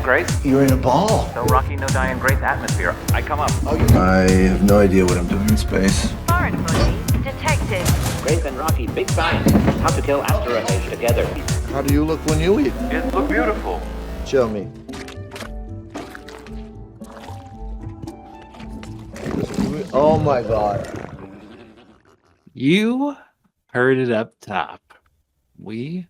Grace. You're in a ball. No Rocky, no Diane Grace atmosphere. I come up. I have no idea what I'm doing in space. Foreign body detected. Grace and Rocky, big science. How to kill asteroids together. How do you look when you eat? It look beautiful. Show me. Oh my God. You heard it up top. We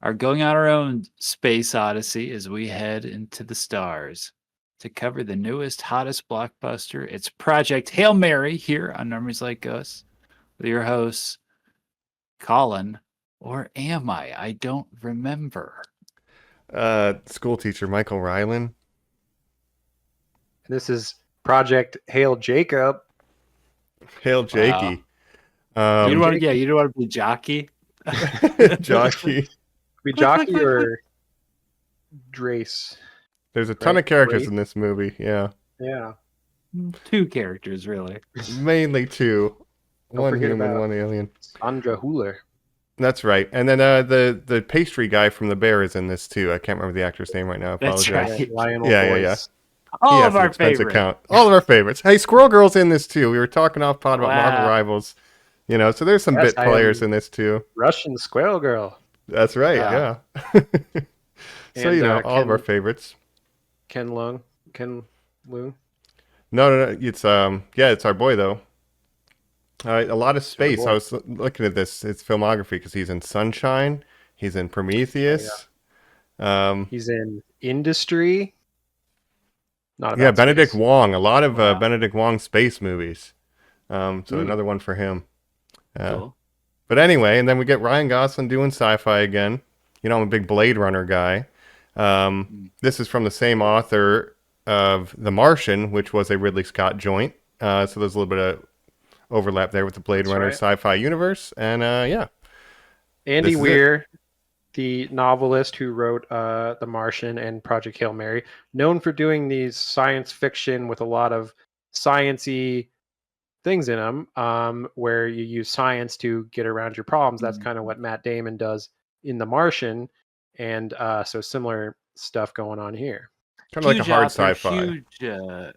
are going on our own space odyssey as we head into the stars to cover the newest, hottest blockbuster. It's Project Hail Mary here on Normies Like with your hosts, Colin, or am I? I don't remember. School teacher Michael Ryland. This is Project Hail Jacob. Hail Jakey. You don't want to be jockey. Jockey. Be Jockey or Drace. There's a ton of characters in this movie. Yeah. Yeah. Two characters, really. Mainly two. One forget human, about one alien. Sandra Hüller. That's right. And then the pastry guy from The Bear is in this too. I can't remember the actor's name right now. I That's apologize. right. Lionel Yeah. Voice. All He of has an our expensive favorites. account. All of our favorites. Hey, Squirrel Girl's in this too. We were talking off pod about Wow. Marvel Rivals. You know, so there's some Yes, bit I players am- in this too. Russian Squirrel Girl. That's right. Yeah. Yeah. So And, all of our favorites. Ken Loon. No. It's it's our boy though. A lot of space. boy. I was looking at his filmography because he's in Sunshine. He's in Prometheus. He's in Industry. Not about Yeah, Benedict space. Wong. A lot of Wow. Benedict Wong space movies. So another one for him. Cool. But anyway, and then we get Ryan Gosling doing sci-fi again. You know, I'm a big Blade Runner guy. This is from the same author of The Martian, which was a Ridley Scott joint. So there's a little bit of overlap there with the Blade That's Runner right. sci-fi universe. And Andy This is Weir, the novelist who wrote The Martian and Project Hail Mary, known for doing these science fiction with a lot of sciencey things in them, where you use science to get around your problems. That's kind of what Matt Damon does in The Martian, and so similar stuff going on here. kind of like a hard sci-fi. Huge,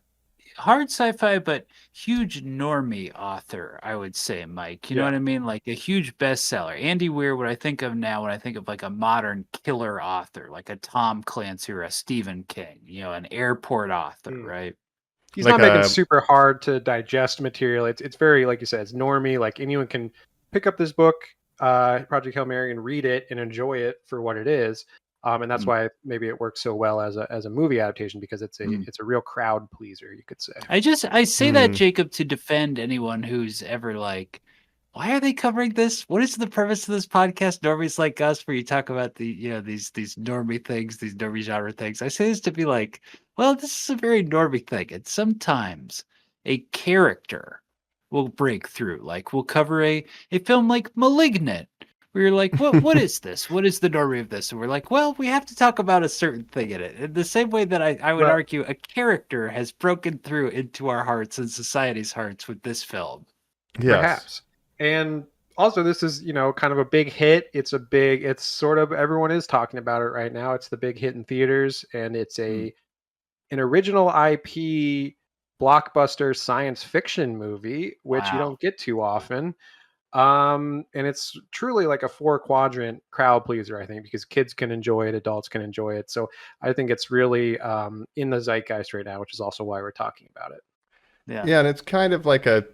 hard sci-fi, but huge normie author, I would say, Mike. You know Yeah. what I mean? Like a huge bestseller. Andy Weir, what I think of now when I think of like a modern killer author, like a Tom Clancy or a Stephen King, an airport author, right? He's Like not making a- super hard to digest material. It's very, like you said, it's normie. Like anyone can pick up this book, Project Hail Mary, and read it and enjoy it for what it is. And that's why maybe it works so well as a movie adaptation, because it's a real crowd pleaser, you could say. I say that, Jacob, to defend anyone who's ever like, why are they covering this? What is the purpose of this podcast, Normies Like Us, where you talk about these normie things, these normie genre things? I say this to be like, well, this is a very normie thing, and sometimes a character will break through. Like we'll cover a film like *Malignant*, where you're like, what is this? What is the normie of this? And we're like, well, we have to talk about a certain thing in it. In the same way that I would argue a character has broken through into our hearts and society's hearts with this film. Yes. Perhaps. And also, this is, kind of a big hit. It's sort of, everyone is talking about it right now. It's the big hit in theaters, and it's an original IP blockbuster science fiction movie, which you Wow. don't get too often. And it's truly like a 4-quadrant crowd pleaser, I think, because kids can enjoy it, adults can enjoy it. So I think it's really in the zeitgeist right now, which is also why we're talking about it. Yeah, and it's kind of like a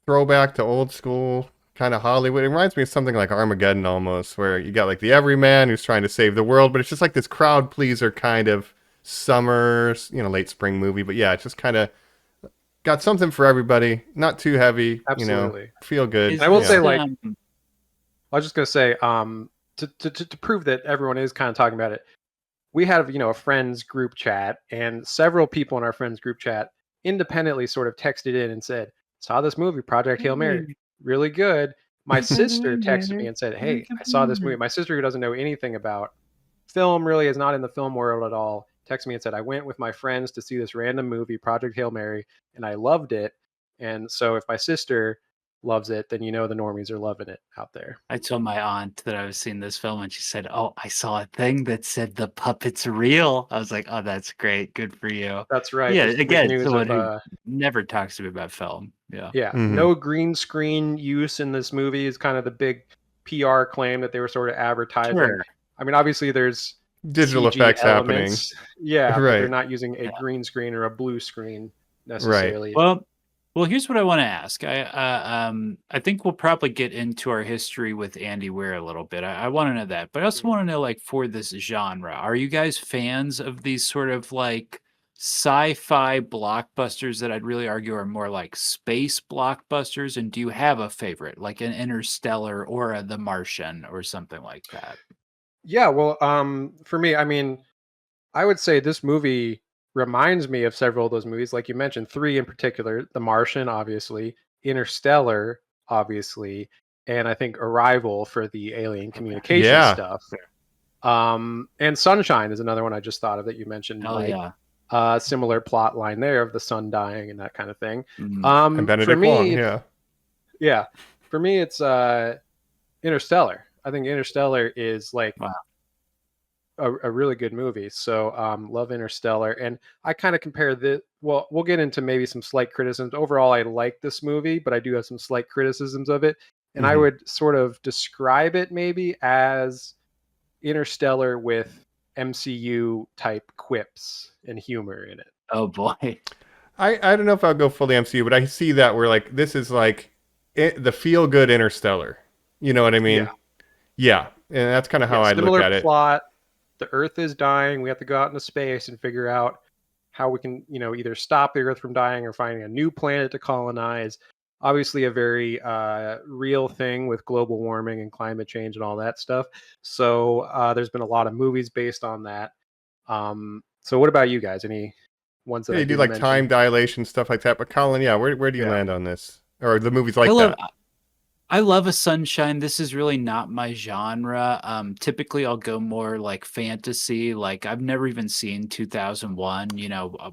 throwback to old school kind of Hollywood. It reminds me of something like Armageddon almost, where you got like the everyman who's trying to save the world, but it's just like this crowd pleaser kind of summer, late spring movie. But yeah, it's just kind of got something for everybody. Not too heavy, Absolutely. feel good. I will this, say, like, I was just going to say, to prove that everyone is kind of talking about it, we have, a friends group chat, and several people in our friends group chat independently sort of texted in and said, saw this movie, Project Hail Mary, really good. My sister texted me and said, hey, I saw this movie. My sister, who doesn't know anything about film, really is not in the film world at all, texted me and said, I went with my friends to see this random movie, Project Hail Mary, and I loved it. And so if my sister loves it, then you know the normies are loving it out there. I told my aunt that I was seeing this film, and she said, "Oh, I saw a thing that said the puppet's real." I was like, "Oh, that's great. Good for you." That's right. Yeah, There's the big again, news someone of who never talks to me about film. Yeah. yeah, no green screen use in this movie is kind of the big PR claim that they were sort of advertising. Sure. I mean, obviously there's Digital CG effects elements, yeah, but they're Right. not using a Yeah. green screen or a blue screen necessarily. Well, here's what I want to ask. I think we'll probably get into our history with Andy Weir a little bit. I want to know that, but I also want to know, like, for this genre, are you guys fans of these sort of like sci-fi blockbusters that I'd really argue are more like space blockbusters? And do you have a favorite, like an Interstellar or a The Martian or something like that? Yeah, well, for me, I mean, I would say this movie reminds me of several of those movies, like you mentioned, three in particular: The Martian, obviously; Interstellar, obviously; and I think Arrival for the alien communication Yeah. stuff. And Sunshine is another one I just thought of that you mentioned. Oh, like, yeah. similar plot line there of the sun dying and that kind of thing. Mhm. And Benedict for me, Wong, yeah. yeah, for me, it's Interstellar. I think Interstellar is like Wow. a really good movie. So love Interstellar. And I kind of compare this. Well, we'll get into maybe some slight criticisms. Overall, I like this movie, but I do have some slight criticisms of it. And I would sort of describe it maybe as Interstellar with MCU type quips and humor in it. Oh boy. I don't know if I'll go fully MCU, but I see that where like this is like the feel good Interstellar. You know what I mean? Yeah. And that's kind of how I look similar at it. plot. The Earth is dying. We have to go out into space and figure out how we can, either stop the Earth from dying or finding a new planet to colonize. Obviously, a very real thing with global warming and climate change and all that stuff. So there's been a lot of movies based on that. So what about you guys? Any ones that Yeah, I you do didn't like mention? time dilation, stuff like that. But Colin, yeah, where do you land on this? Or the movies like that? I love a Sunshine. This is really not my genre. Typically I'll go more like fantasy. Like I've never even seen 2001,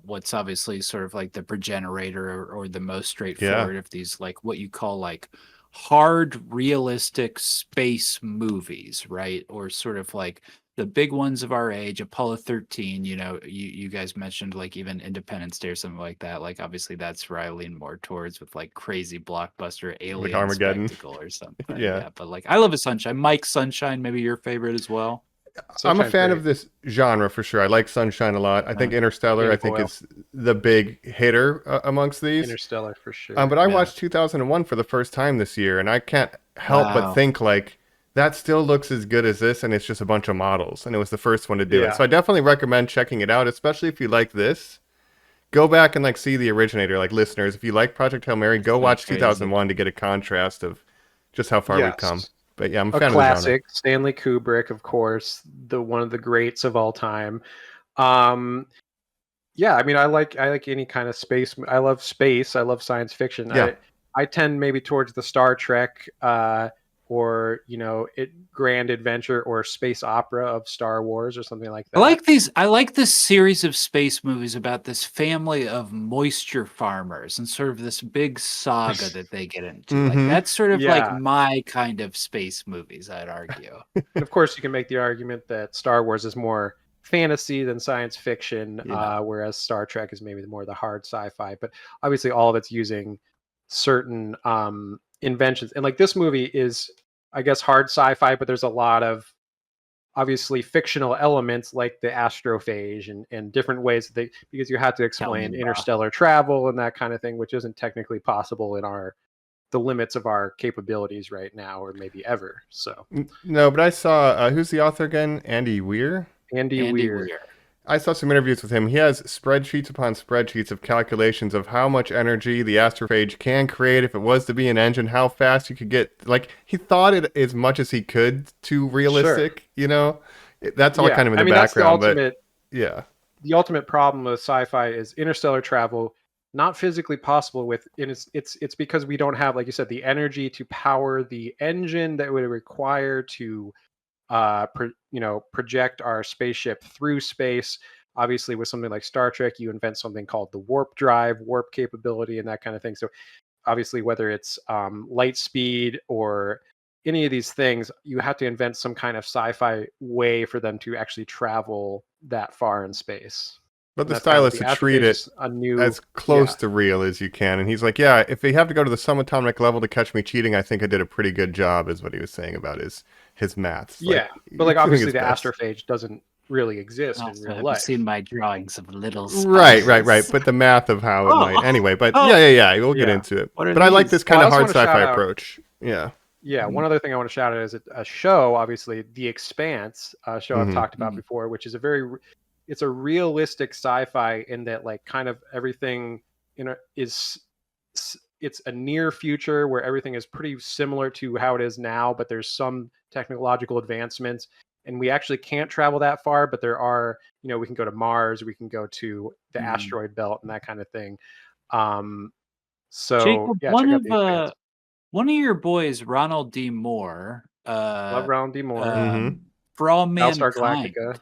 what's obviously sort of like the progenitor or the most straightforward of these, like what you call like hard realistic space movies, right? Or sort of like the big ones of our age, Apollo 13, you guys mentioned like even Independence Day or something like that. Like obviously that's where I lean more towards with like crazy blockbuster alien Armageddon. spectacle or something. Yeah. But like I love a Sunshine. Mike Sunshine, maybe your favorite as well. I'm a Sunshine's fan great. of this genre for sure. I like Sunshine a lot. I think Interstellar, I think, is the big hitter amongst these. Interstellar for sure. But I watched 2001 for the first time this year, and I can't help but think like that still looks as good as this, and it's just a bunch of models, and it was the first one to do it. So I definitely recommend checking it out, especially if you like this. Go back and like see the originator, like listeners. If you like Project Hail Mary, go watch 2001 to get a contrast of just how far we've come. But yeah, I'm a fan of the genre. Classic, Stanley Kubrick, of course, one of the greats of all time. Yeah, I mean, I like any kind of space. I love space. I love science fiction. Yeah. I tend maybe towards the Star Trek, or grand adventure or space opera of Star Wars or something like that. I like this series of space movies about this family of moisture farmers and sort of this big saga that they get into. Like that's sort of like my kind of space movies, I'd argue. And of course, you can make the argument that Star Wars is more fantasy than science fiction, whereas Star Trek is maybe more the hard sci-fi. But obviously, all of it's using certain inventions. And like this movie is, I guess, hard sci-fi, but there's a lot of obviously fictional elements like the astrophage and different ways because you had to explain interstellar travel and that kind of thing, which isn't technically possible in the limits of our capabilities right now, or maybe ever. So no, but I saw who's the author again? Andy Weir. Andy Weir. I saw some interviews with him. He has spreadsheets upon spreadsheets of calculations of how much energy the astrophage can create if it was to be an engine, how fast you could get. Like, he thought it as much as he could too realistic, That's all kind of in the background. That's the ultimate problem with sci-fi is interstellar travel, not physically possible it's because we don't have, like you said, the energy to power the engine that would require to project our spaceship through space. Obviously, with something like Star Trek, you invent something called the warp drive, warp capability, and that kind of thing. So obviously whether it's light speed or any of these things, you have to invent some kind of sci-fi way for them to actually travel that far in space. But And the that's kind style of is the to treat aftertaste it is a new, as close yeah. to real as you can. And he's like, yeah, if they have to go to the subatomic level to catch me cheating, I think I did a pretty good job, is what he was saying about his maths. Yeah, but he's like doing obviously his the best. astrophage doesn't really exist in Also, real have you life. seen my drawings of little Right. spiders? But the math of how it Oh, might. Anyway, but oh, yeah, we'll get Yeah. into it. What are But I like these? this Well, kind I of also hard want to shout sci-fi out. approach. Yeah. Yeah, one other thing I want to shout out is a show, obviously, The Expanse, a show I've Mhm. talked about before, which is it's a realistic sci-fi in that like kind of everything it's a near future where everything is pretty similar to how it is now, but there's some technological advancements, and we actually can't travel that far, but there are, we can go to Mars, we can go to the asteroid belt and that kind of thing. So Jacob, yeah, check out The Expanse. one of your boys, Ronald D. Moore, Love Ronald D. Moore. Mhm. For All Battlestar Mankind. Galactica.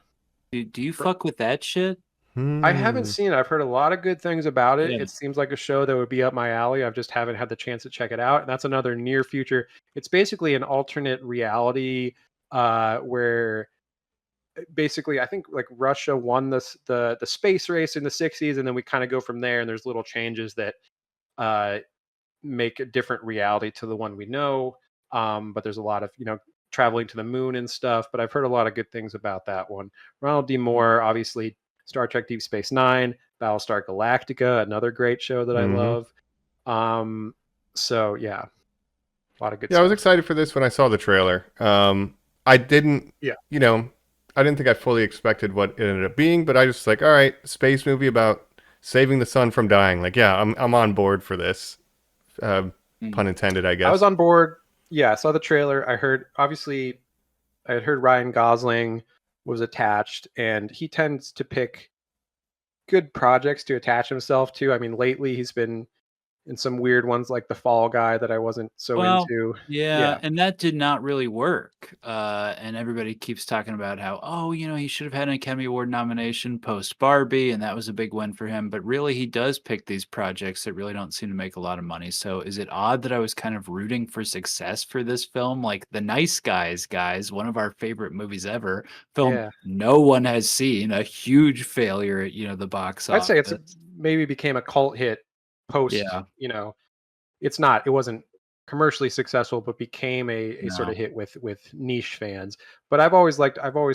Do you fuck with that shit? I haven't seen it. I've heard a lot of good things about it. Yeah. It seems like a show that would be up my alley. I just haven't had the chance to check it out. And that's another near future. It's basically an alternate reality where basically I think like Russia won the space race in the 60s, and then we kind of go from there, and there's little changes that make a different reality to the one we know. But there's a lot of, traveling to the moon and stuff. But I've heard a lot of good things about that one. Ronald D. Moore, obviously, Star Trek Deep Space Nine, Battlestar Galactica, another great show that I love. So yeah, a lot of good stuff. I was excited for this when I saw the trailer. I didn't, I didn't think I fully expected what it ended up being, but I just like, all right, space movie about saving the sun from dying. Like, yeah, I'm on board for this. Pun intended, I guess. I was on board. Yeah, I saw the trailer. I had heard Ryan Gosling was attached, and he tends to pick good projects to attach himself to. I mean, lately he's been in some weird ones like The Fall Guy that I wasn't so into. Yeah, and that did not really work. And everybody keeps talking about how, he should have had an Academy Award nomination post Barbie, and that was a big win for him. But really, he does pick these projects that really don't seem to make a lot of money. So is it odd that I was kind of rooting for success for this film? Like The Nice Guys, one of our favorite movies ever, film no one has seen, a huge failure at, the box office. I'd say it's maybe became a cult hit post, it wasn't commercially successful, but became a sort of hit with niche fans. But I've always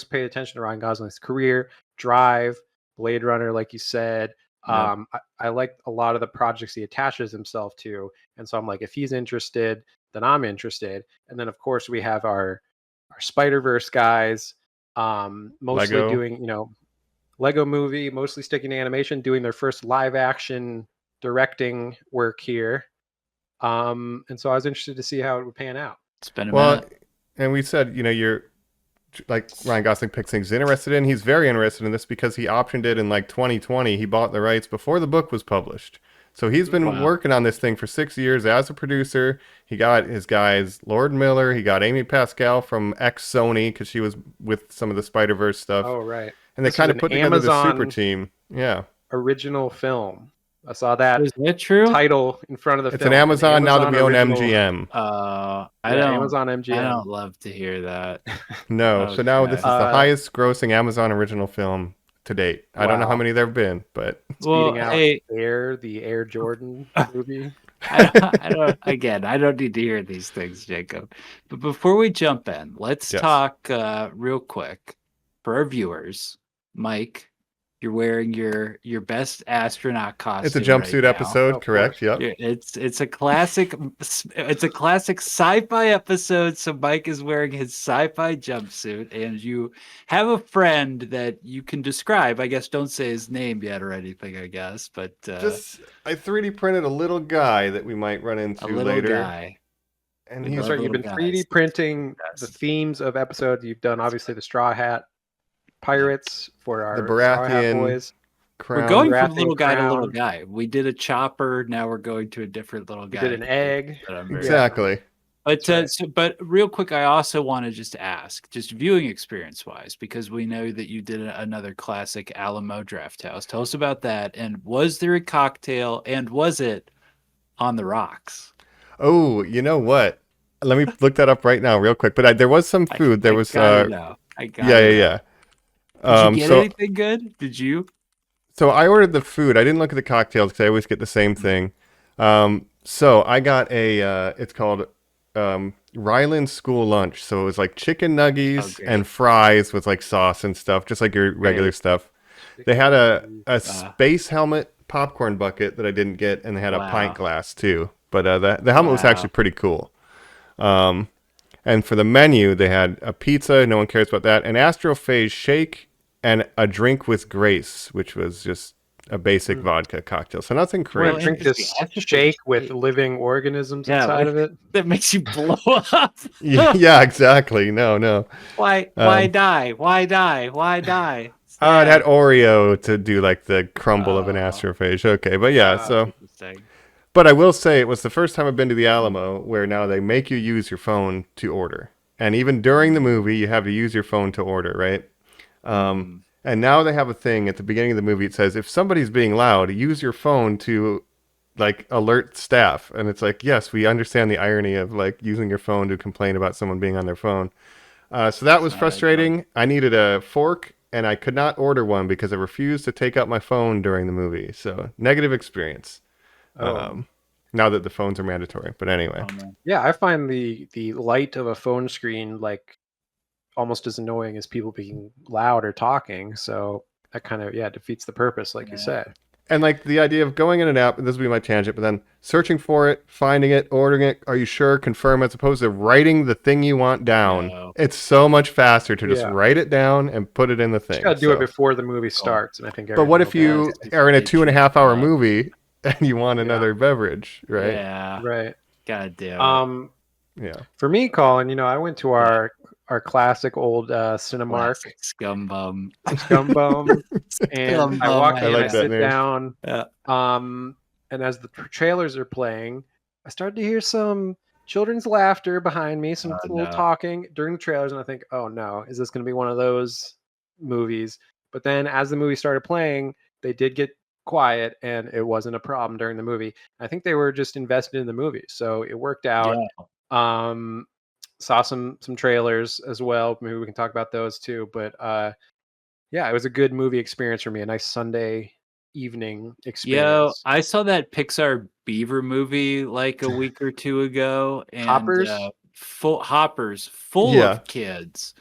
paid attention to Ryan Gosling's career, Drive, Blade Runner, like you said. I like a lot of the projects he attaches himself to. And so I'm like, if he's interested, then I'm interested. And then of course we have our Spider-Verse guys, mostly Lego. doing, Lego movie, mostly sticking to animation, doing their first live action directing work here. And so I was interested to see how it would pan out. It's been a minute. And we said, you're like Ryan Gosling picks things he's interested in. He's very interested in this because he optioned it in like 2020. He bought the rights before the book was published. So he's been working on this thing for 6 years as a producer. He got his guys, Lord Miller. He got Amy Pascal from ex-Sony because she was with some of the Spider-Verse stuff. Oh, right. And they kind of put together the super team. Yeah. Original film. I saw that. Is that true? Title in front of the It's film. an Amazon now that we own original. MGM. Amazon MGM. I don't love to hear that. No. So now this is the highest grossing Amazon original film to date. I don't know how many there have been, but it's beating out the Air Jordan movie. I don't need to hear these things, Jacob. But before we jump in, let's talk real quick for our viewers. Mike, you're wearing your best astronaut costume. It's a jumpsuit episode, correct? Yep. It's a classic. It's a classic sci-fi episode. So Mike is wearing his sci-fi jumpsuit, and you have a friend that you can describe. I guess don't say his name yet or anything. I guess, but I 3D printed a little guy that we might run into later. Guy. And That's right. You've been 3D printing the themes of episodes. You've done obviously the Straw Hat Pirates for our the Baratheon boys. Crown. We're going from little guy to little guy. We did a chopper. Now we're going to a different little guy. We did an egg. Exactly. But real quick, I also want to just ask, just viewing experience wise, because we know that you did another classic Alamo Draft House. Tell us about that. And was there a cocktail? And was it on the rocks. Oh, you know what? Let me look that up right now, real quick. But there was some food. There was gotta know. I gotta yeah, know. yeah. Did you get So anything good? Did you? so I ordered the food. I didn't look at the cocktails because I always get the same thing. So I got a it's called Ryland School Lunch. So it was like chicken nuggies great. and fries with like sauce and stuff, just like your regular stuff. They had a space helmet popcorn bucket that I didn't get, and they had a pint glass too. But the helmet was actually pretty cool. And for the menu, they had a pizza. No one cares about that. An astrophage shake and a drink with Grace, which was just a basic vodka cocktail. So nothing You want crazy. to drink this shake with living organisms inside of it? That makes you blow up. Yeah, exactly. No. Why die? Why die? Why die? Oh, it had Oreo to do like the crumble of an astrophage. Okay, but yeah, so. But I will say it was the first time I've been to the Alamo where now they make you use your phone to order. And even during the movie, you have to use your phone to order, right? And now they have a thing at the beginning of the movie. It says, if somebody's being loud, use your phone to like alert staff. And it's like, yes, we understand the irony of like using your phone to complain about someone being on their phone. So that was frustrating. I needed a fork and I could not order one because I refused to take out my phone during the movie. So negative experience. Now that the phones are mandatory, but anyway. Yeah, I find the light of a phone screen like almost as annoying as people being loud or talking. So that kind of defeats the purpose, like you said. And like the idea of going in an app, this will be my tangent, but then searching for it, finding it, ordering it, are you sure, confirm, as opposed to writing the thing you want down. No. It's so much faster to just write it down and put it in the thing. You gotta do it before the movie starts, and I think. But what if you are in a 2.5 hour movie and you want another beverage, right? Yeah. Right. God damn it. Yeah. For me, Colin, I went to our classic old Cinemark. Classic scumbum. And I walk in, I sit down. Yeah. And as the trailers are playing, I started to hear some children's laughter behind me, some little talking during the trailers, and I think, oh no, is this going to be one of those movies? But then as the movie started playing, they did get quiet and it wasn't a problem during the movie. I think they were just invested in the movie, so it worked out. Saw some trailers as well. Maybe we can talk about those too. But it was a good movie experience for me. A nice Sunday evening experience. I saw that Pixar Beaver movie like a week or two ago, and Hoppers full of kids,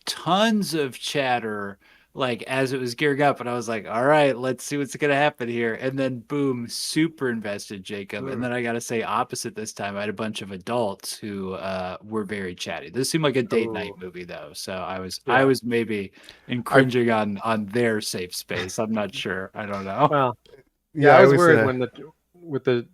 tons of chatter. Like as it was gearing up, and I was like, all right, let's see what's going to happen here. And then boom, super invested, Jacob. And then I got to say opposite this time, I had a bunch of adults who were very chatty. This seemed like a date night movie though. So I was maybe infringing on their safe space. I'm not sure. I don't know. Well, I was worried when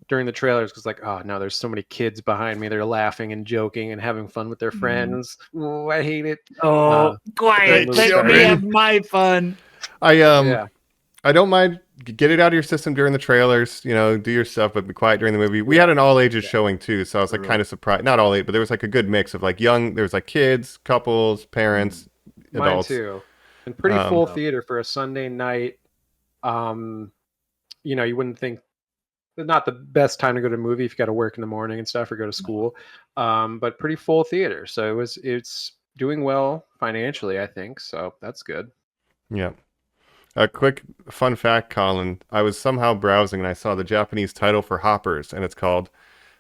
during the trailers, because like, oh no, there's so many kids behind me. They're laughing and joking and having fun with their friends. Ooh, I hate it. Oh, quiet. Let me have my fun. I don't mind. Get it out of your system during the trailers. Do your stuff, but be quiet during the movie. We had an all ages showing too, so I was like kind of surprised. Not all age, but there was like a good mix of like young. There was like kids, couples, parents, adults. Mine too. And pretty full theater for a Sunday night. You wouldn't think. Not the best time to go to a movie if you got to work in the morning and stuff or go to school, but pretty full theater. So it's doing well financially, I think. So that's good. Yeah. A quick fun fact, Colin. I was somehow browsing and I saw the Japanese title for Hoppers, and it's called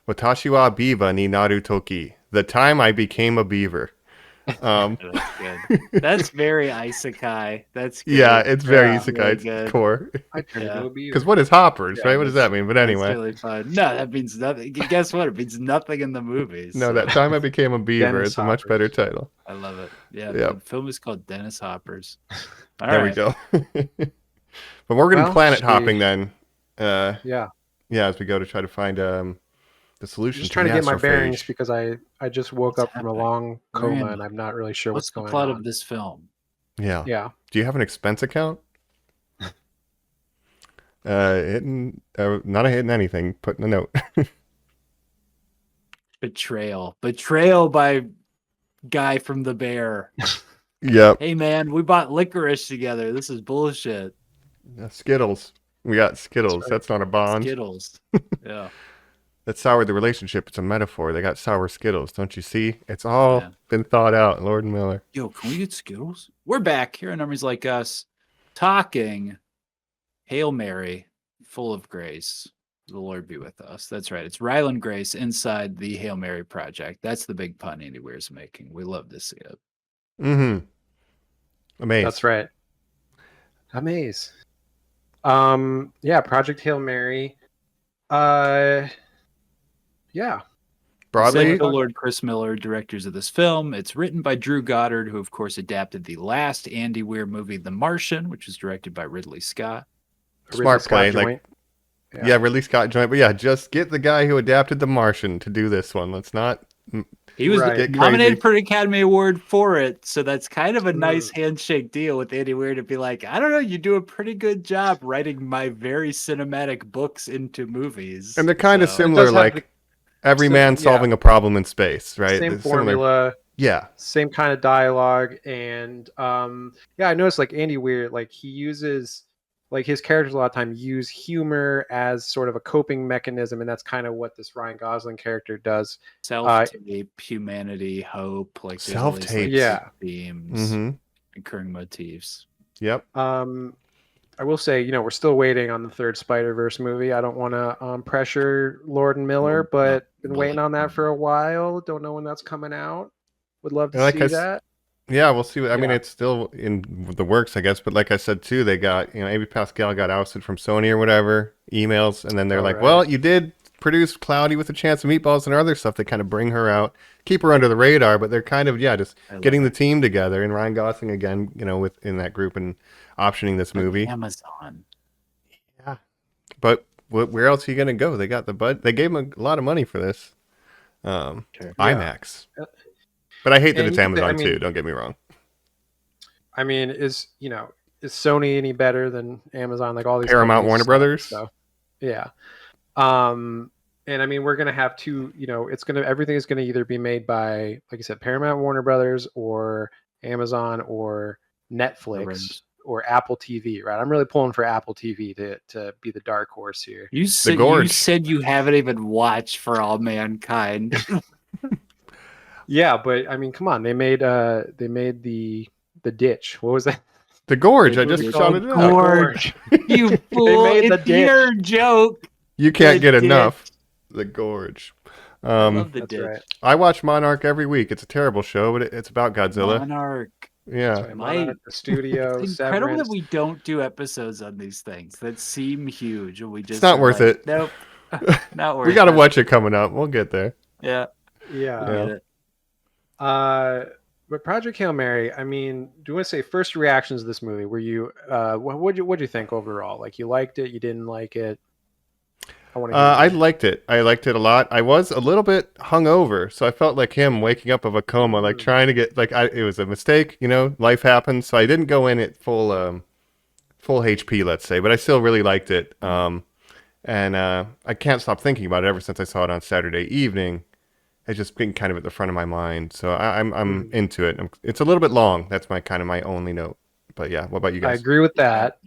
Watashi wa Biba ni naru toki. The time I became a beaver. That's good. That's very isekai. That's good. Yeah, it's very isekai really core. Because Because what is Hoppers, right? What does that mean? But anyway, that's really fun. No, that means nothing. Guess what? It means nothing in the movies. No, that time I became a beaver. It's a much better title. I love it. Yeah, the film is called Dennis Hoppers. There we go. But we're going to planet hopping then. Yeah, as we go to try to find the solution. Just trying to get my bearings because I just woke up from a long coma and I'm not really sure what's going on. What's the plot of this film? Yeah. Do you have an expense account? Not hitting anything. Putting a note. Betrayal by guy from the bear. Yep. Hey man, we bought licorice together. This is bullshit. Skittles. We got Skittles. That's not a bond. Skittles. Yeah. that soured the relationship. It's a metaphor. They got sour Skittles. Don't you see? It's all Yeah. been thought out. Lord and Miller. Yo, can we get Skittles? We're back here on Normies Like Us, talking Hail Mary, full of grace. The Lord be with us. That's right. It's Ryland Grace inside the Hail Mary project. That's the big pun Andy Weir's making. We love to see it. Mm-hmm. Amazing. That's right. Amaze. Yeah, Project Hail Mary. Yeah. Broadly, The Lord Chris Miller, directors of this film. It's written by Drew Goddard, who of course adapted the last Andy Weir movie, The Martian, which was directed by Ridley Scott. smart play. Scott Like, joint. yeah, Ridley Scott joint. But yeah, just get the guy who adapted The Martian to do this one. Let's not. He was Right. Get nominated crazy. for an Academy Award for it, so that's kind of a nice Mm. handshake deal with Andy Weir to be like, I don't know, you do a pretty good job writing my very cinematic books into movies. And they're kind of So- similar, does have like every man yeah. solving a problem in space, right? Same They're similar. formula, Yeah. same kind of dialogue, and yeah, I noticed like Andy Weir, like he uses like his characters a lot of time use humor as sort of a coping mechanism, and that's kind of what this Ryan Gosling character does. Self-tape, humanity, hope, like there's all these, Self-tape. like, Yeah. themes, Mm-hmm. recurring motifs. Yep. I will say, we're still waiting on the third Spider-Verse movie. I don't want to pressure Lord and Miller, but been waiting on that for a while. Don't know when that's coming out. Would love to Like see I s- that. Yeah, we'll see. I mean, Yeah. it's still in the works, I guess. But like I said too, they got Amy Pascal got ousted from Sony or whatever emails, and then they're Oh, like, right. "Well, you did produce Cloudy with a Chance of Meatballs and other stuff." They kind of bring her out, keep her under the radar, but they're kind of just I love getting the it. team together and Ryan Gosling again, within that group and optioning this movie. Amazon. Yeah, but where else are you gonna go? They got the bud. They gave him a lot of money for this. Sure. IMAX. But I hate that And it's you could- Amazon I mean- too. Don't get me wrong. I mean, is Sony any better than Amazon? Like all these Paramount, companies Warner suck, Brothers? So yeah. And I mean, we're gonna have two. Everything is gonna either be made by, like I said, Paramount, Warner Brothers, or Amazon, or Netflix, Correct. or Apple TV. Right? I'm really pulling for Apple TV to be the dark horse here. You said Gorge. you haven't even watched For All Mankind. Yeah, but I mean, come on, they made the Ditch. What was that? The Gorge. I What was just it called? shouted it out. Gorge. You fool! made the It's your joke. You can't The get enough. Ditch. The Gorge. I love the That's ditch. right. I watch Monarch every week. It's a terrible show, but it's about Godzilla. Monarch. Yeah. Sorry, My- Monarch, the studio. It's incredible Severance. that we don't do episodes on these things that seem huge, and we just not are worth like, it. Nope, not worth. We got to it. watch it coming up. We'll get there. Yeah, Yeah. I get it. But Project Hail Mary, I mean, do you want to say first reactions to this movie? Were you, what'd you think overall? Like, you liked it, you didn't like it? I want to. I liked it. I liked it a lot. I was a little bit hungover, so I felt like him waking up of a coma, like trying to get it was a mistake. Life happens, so I didn't go in at full HP, let's say, but I still really liked it. And I can't stop thinking about it ever since I saw it on Saturday evening. It's just been kind of at the front of my mind, so I'm into it. It's a little bit long. That's my only note. But yeah, what about you I guys? agree with that.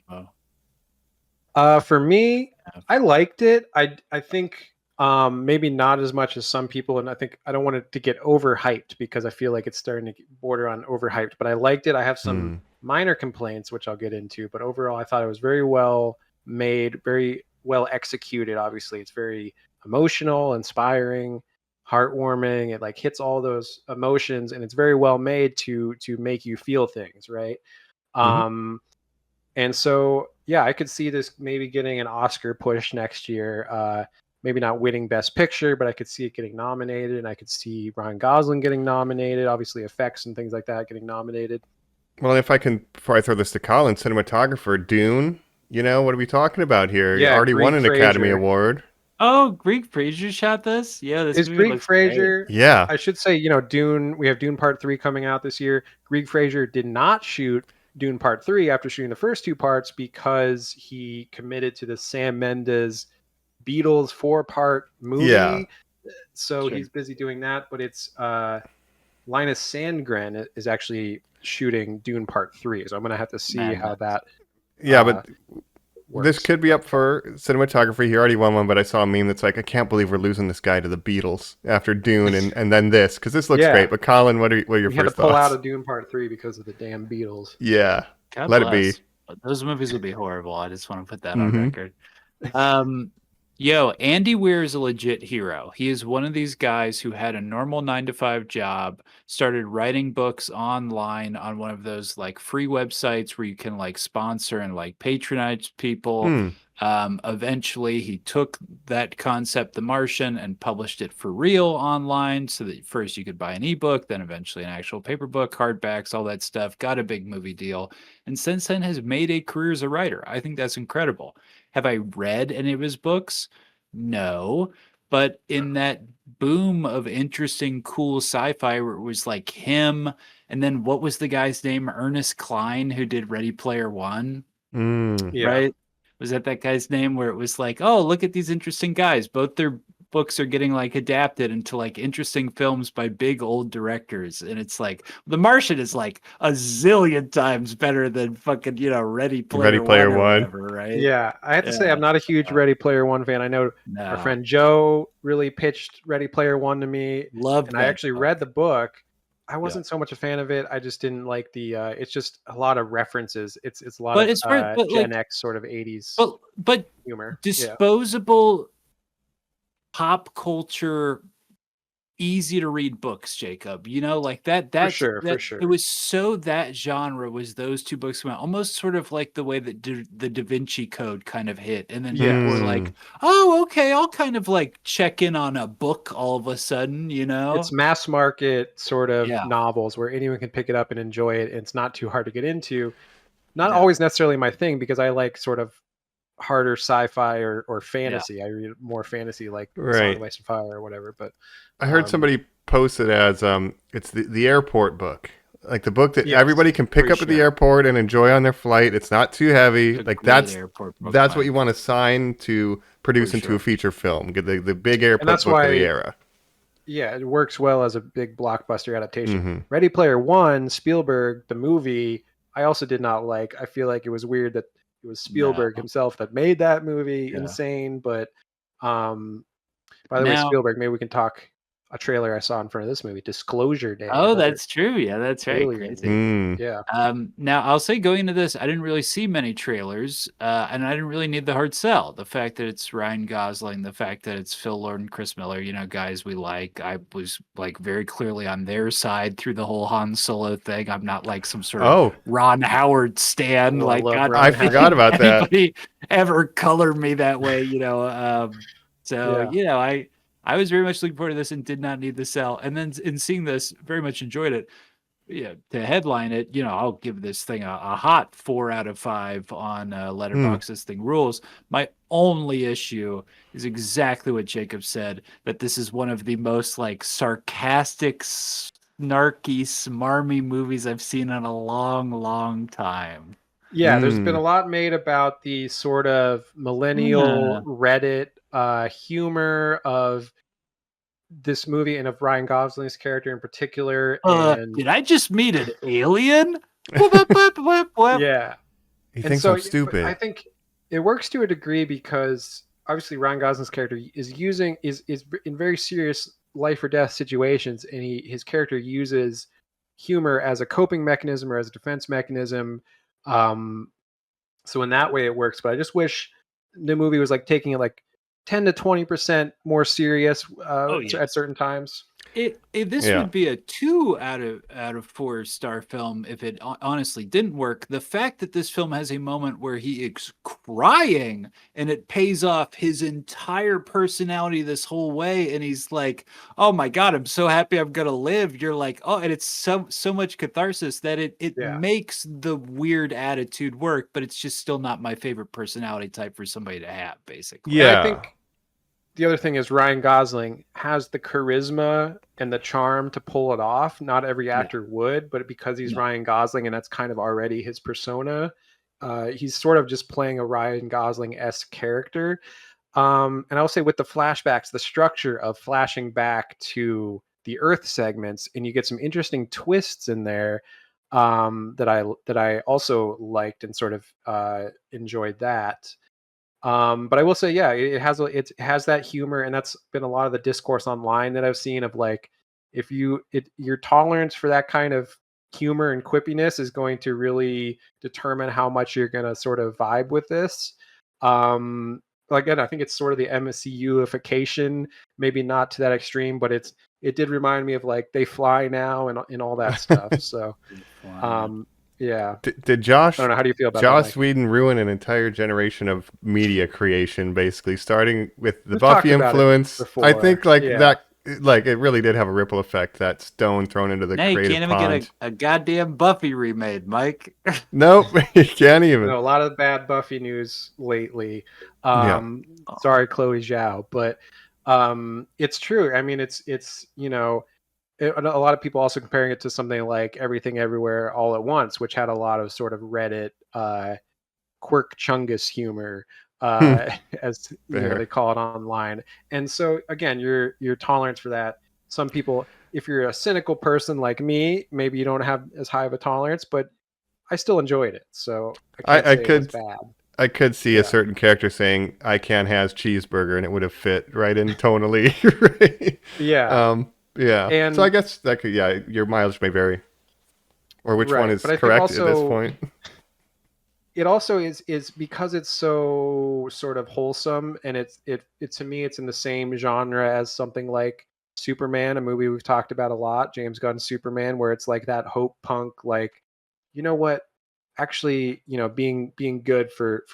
Oh. For me, I liked it. I think maybe not as much as some people, and I think I don't want it to get overhyped because I feel like it's starting to border on overhyped. But I liked it. I have some minor complaints, which I'll get into. But overall, I thought it was very well made, very well executed. Obviously, it's very emotional, inspiring, heartwarming. It like hits all those emotions, and it's very well made to make you feel things, right? And so, yeah, I could see this maybe getting an Oscar push next year. Maybe not winning Best Picture, but I could see it getting nominated, and I could see Ryan Gosling getting nominated. Obviously, effects and things like that getting nominated. Well, if I can, before I throw this to Colin, cinematographer, Dune. What are we talking about here? Yeah, You already won an Greig Academy Fraser. Award. Oh, Greig Fraser shot this. Yeah, this Is movie Greig looks great. Fraser? Yeah. I should say, Dune. We have Dune Part 3 coming out this year. Greig Fraser did not shoot Dune Part 3 after shooting the first two parts because he committed to the Sam Mendes Beatles 4-part movie. Yeah. So Sure. he's busy doing that, but it's Linus Sandgren is actually shooting Dune Part 3. So I'm going to have to see Man, how that Yeah, but This could be up for cinematography. He already won one, but I saw a meme that's like, I can't believe we're losing this guy to the Beatles after Dune and then this, because this looks Yeah. great. But Colin, what are your We had to first pull thoughts? out of Dune Part 3 because of the damn Beatles. Yeah, God let bless. it be. Those movies would be horrible. I just want to put that Mhm. on record. Andy Weir is a legit hero. He is one of these guys who had a normal 9 to 5 job, started writing books online on one of those like free websites where you can like sponsor and like patronize people. Hmm. Eventually, he took that concept, The Martian, and published it for real online so that first you could buy an ebook, then eventually an actual paper book, hardbacks, all that stuff. Got a big movie deal. And since then has made a career as a writer. I think that's incredible. Have I read any of his books? No. But in that boom of interesting, cool sci-fi where it was like him, and then what was the guy's name? Ernest Cline, who did Ready Player One, Yeah. right? Was that guy's name where it was like, oh, look at these interesting guys. Both their books are getting like adapted into like interesting films by big old directors. And it's like The Martian is like a zillion times better than fucking, Ready Player Ready Player One or One. whatever, right? Yeah, I have to say Yeah. I'm not a huge Ready Player One fan. I know our No. friend Joe really pitched Ready Player One to me, Loved and I that actually book. read the book. I wasn't so much a fan of it. I just didn't like the. It's just a lot of references. It's a lot But of it's but Gen like X sort of 80s but humor. Yeah. disposable pop culture easy to read books, Jacob. Like that For sure. it was so that genre was those two books came out, almost sort of like the way that the Da Vinci Code kind of hit. And then people were like, oh, okay, I'll kind of like check in on a book all of a sudden, It's mass market sort of Yeah. novels where anyone can pick it up and enjoy it. And it's not too hard to get into. Not Exactly. always necessarily my thing because I like sort of harder sci-fi or fantasy. I read more fantasy like Song of Ice and Fire or whatever. But I heard somebody post it as it's the airport book, like the book that Yes, everybody can pick for up at the sure. airport and enjoy on their flight. It's not too heavy. It's a Like great that's airport book, what Mike. you want to sign to produce For into sure. a feature film. Get the big airport that's book of why- the era. Yeah, it works well as a big blockbuster adaptation. Mhm. Ready Player One, Spielberg, the movie, I also did not like. I feel like it was weird that it was Spielberg No. himself that made that movie. Yeah. Insane. But by the way, Now- Spielberg, maybe we can talk a trailer I saw in front of this movie, Disclosure Day. Oh, another that's true. Yeah, that's right. alien. Crazy. Mm. Yeah. Now I'll say going into this, I didn't really see many trailers, and I didn't really need the hard sell. The fact that it's Ryan Gosling, the fact that it's Phil Lord and Chris Miller, guys we like. I was like very clearly on their side through the whole Han Solo thing. I'm not like some sort of Ron Howard stan. Oh, I Like love God, Ron I forgot about that. anybody ever colored me that way, So Yeah. I was very much looking forward to this and did not need the sell. And then in seeing this, very much enjoyed it. Yeah, to headline it, I'll give this thing a hot 4 out of 5 on Letterboxd. This thing rules. My only issue is exactly what Jacob said, that this is one of the most like sarcastic, snarky, smarmy movies I've seen in a long, long time. Yeah, there's been a lot made about the sort of millennial Reddit humor of this movie and of Ryan Gosling's character in particular. And Did I just meet an alien? Yeah. yeah, He And thinks so I'm stupid. I think it works to a degree because obviously Ryan Gosling's character is in very serious life or death situations, and his character uses humor as a coping mechanism or as a defense mechanism. So in that way it works. But I just wish the movie was like taking it like 10 to 20% more serious at certain times. This would be a 2 out of 4-star film if it honestly didn't work. The fact that this film has a moment where he is crying and it pays off his entire personality this whole way, and he's like, "Oh my God, I'm so happy I'm gonna live." You're like, "Oh," and it's so much catharsis that it makes the weird attitude work, but it's just still not my favorite personality type for somebody to have, basically. Yeah, I think the other thing is Ryan Gosling has the charisma and the charm to pull it off. Not every actor would, but because he's Ryan Gosling and that's kind of already his persona, he's sort of just playing a Ryan Gosling-esque character. And I'll say with the flashbacks, the structure of flashing back to the Earth segments, and you get some interesting twists in there. that I also liked and sort of enjoyed that. But I will say, yeah, it has that humor, and that's been a lot of the discourse online that I've seen of like, if your tolerance for that kind of humor and quippiness is going to really determine how much you're going to sort of vibe with this. Again, I think it's sort of the MCUification, maybe not to that extreme, but it did remind me of like They Fly Now and all that stuff. So, yeah. Did Josh? I don't know. How do you feel about Joss that, Mike? Whedon ruin an entire generation of media creation, basically starting with the We've Buffy talked about it influence. before. I think like Yeah. that, like it really did have a ripple effect. That stone thrown into the Now you creative can't even pond. get a goddamn Buffy remade, Mike. Nope, you can't even. A lot of bad Buffy news lately. Yeah. Sorry, Chloe Zhao, but it's true. I mean, it's a lot of people also comparing it to something like Everything Everywhere All at Once, which had a lot of sort of Reddit quirk chungus humor, as they call it online. And so again, your tolerance for that. Some people, if you're a cynical person like me, maybe you don't have as high of a tolerance, but I still enjoyed it. So I can't say it was bad. I could see a certain character saying "I can has cheeseburger" and it would have fit right in tonally. Right? Yeah. Yeah. And so I guess that could, your mileage may vary. Or which one is but I think correct also, at this point. It also is because it's so sort of wholesome, and it to me it's in the same genre as something like Superman, a movie we've talked about a lot, James Gunn's Superman, where it's like that hope punk, like, you know what, actually, being good for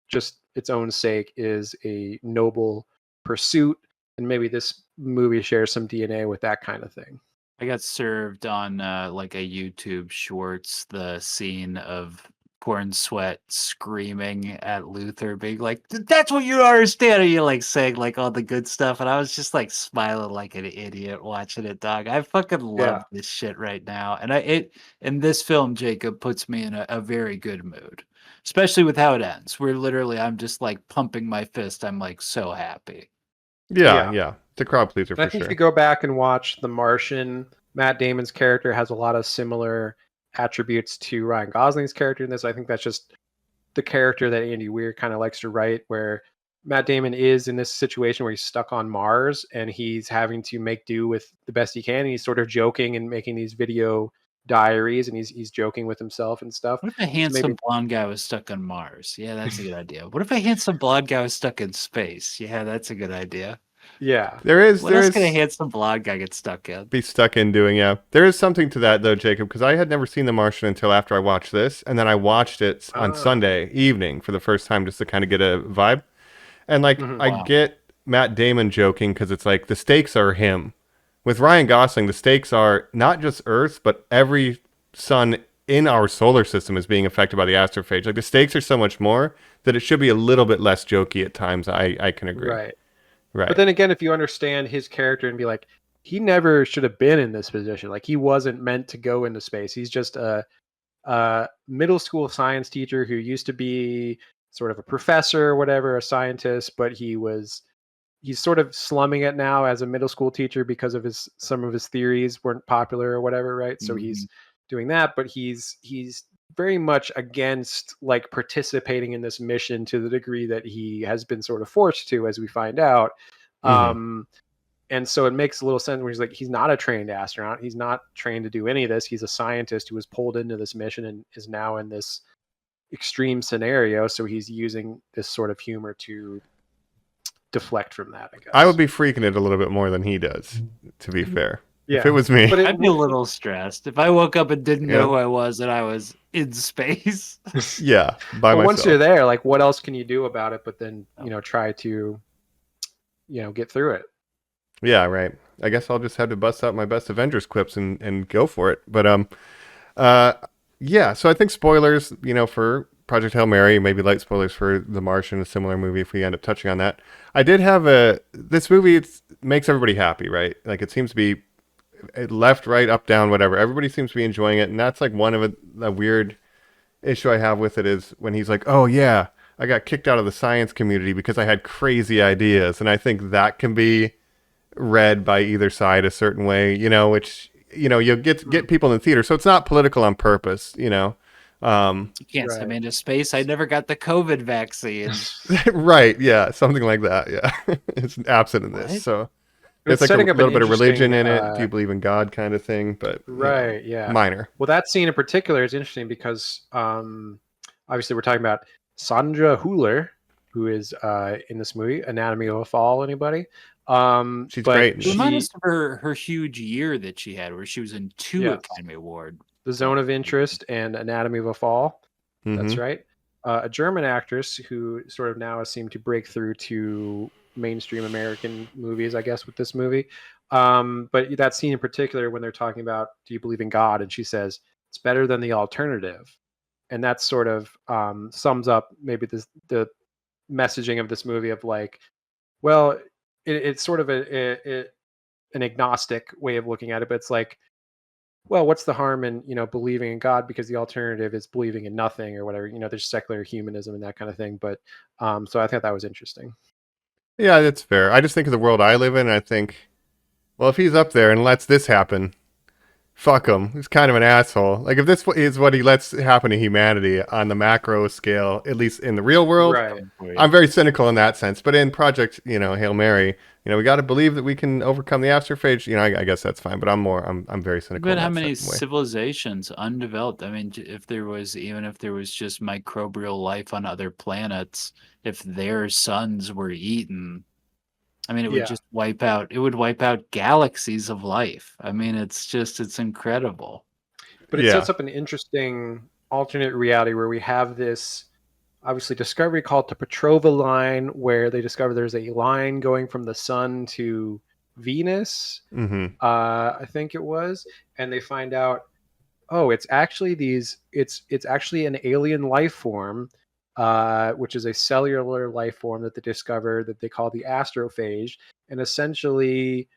just its own sake is a noble pursuit, and maybe this movie shares some DNA with that kind of thing. I got served on like a YouTube Shorts the scene of Corn Sweat screaming at Luther, being like, "That's what you don't understand." And you like saying like all the good stuff, and I was just like smiling like an idiot watching it, dog. I fucking love this shit right now, and and this film, Jacob, puts me in a very good mood, especially with how it ends. Where literally I'm just like pumping my fist. I'm like so happy. Yeah. It's a crowd pleaser for I think sure. if you go back and watch The Martian, Matt Damon's character has a lot of similar attributes to Ryan Gosling's character in this. I think that's just the character that Andy Weir kind of likes to write, where Matt Damon is in this situation where he's stuck on Mars and he's having to make do with the best he can. And he's sort of joking and making these video diaries, and he's joking with himself and stuff. What if a handsome blonde guy was stuck on Mars? Yeah, that's a good idea. What if a handsome blonde guy was stuck in space? Yeah, that's a good idea. Yeah. What else can a handsome blonde guy get stuck in? Be stuck in doing, yeah. There is something to that though, Jacob, because I had never seen The Martian until after I watched this, and then I watched it on Sunday evening for the first time just to kind of get a vibe. And like I get Matt Damon joking because it's like the stakes are him. With Ryan Gosling, the stakes are not just Earth, but every sun in our solar system is being affected by the astrophage. Like the stakes are so much more that it should be a little bit less jokey at times. I can agree. Right. Right. But then again, if you understand his character and be like, he never should have been in this position. Like he wasn't meant to go into space. He's just a middle school science teacher who used to be sort of a professor or whatever, a scientist, but he's sort of slumming it now as a middle school teacher because of some of his theories weren't popular or whatever, right? So he's doing that, but he's very much against like participating in this mission to the degree that he has been sort of forced to, as we find out. And so it makes a little sense where he's like, he's not a trained astronaut. He's not trained to do any of this. He's a scientist who was pulled into this mission and is now in this extreme scenario. So he's using this sort of humor to deflect from that, I guess. I would be freaking it a little bit more than he does, to be fair. Yeah. If it was me. I'd be a little stressed if I woke up and didn't know who I was and I was in space. Yeah, by myself. Once you're there, like, what else can you do about it? But then, try to, get through it. Yeah, right. I guess I'll just have to bust out my best Avengers quips and go for it. But yeah. So I think spoilers, for Project Hail Mary, maybe light spoilers for The Martian, a similar movie if we end up touching on that. I did have this movie. It makes everybody happy, right? Like it seems to be left, right, up, down, whatever. Everybody seems to be enjoying it, and that's like one of a weird issue I have with it is when he's like, "Oh yeah, I got kicked out of the science community because I had crazy ideas," and I think that can be read by either side a certain way, which you get people in the theater. So it's not political on purpose, You can't send me into space. I never got the COVID vaccine. Right? Yeah, something like that. Yeah, it's absent in this. What? So But it's like a setting up an little bit of religion in interesting, it. Do you believe in God, kind of thing? But right, yeah. minor. Well, that scene in particular is interesting because obviously we're talking about Sandra Hüller, who is in this movie, Anatomy of a Fall. Anybody? She's but great in this. Remind she, us of her huge year that she had, where she was in 2 Yes. Academy Award. The Zone of Interest and Anatomy of a Fall. That's Mhm. right. A German actress who sort of now has seemed to break through to mainstream American movies, I guess, with this movie. But that scene in particular, when they're talking about, do you believe in God? And she says, it's better than the alternative. And that sort of sums up maybe the messaging of this movie of like, well, it's sort of an agnostic way of looking at it, but it's like, well, what's the harm in believing in God, because the alternative is believing in nothing or whatever. There's secular humanism and that kind of thing. But so I thought that was interesting. Yeah, that's fair. I just think of the world I live in, and I think, well, if he's up there and lets this happen, fuck him. He's kind of an asshole. Like, if this is what he lets happen to humanity on the macro scale, at least in the real world, Right. I'm very cynical in that sense. But in Project, Hail Mary, we got to believe that we can overcome the astrophage. I guess that's fine. But I'm very cynical. But in how that many certain way. civilizations undeveloped? I mean, if there was just microbial life on other planets, if their suns were eaten, I mean, it would Yeah. just wipe out. It would wipe out galaxies of life. I mean, it's incredible. But it Yeah. sets up an interesting alternate reality where we have this obviously discovery called the Petrova line, where they discover there's a line going from the sun to Venus. Mm-hmm. I think it was, and they find out, oh, it's actually it's actually an alien life form, which is a cellular life form that they discover that they call the astrophage, and essentially,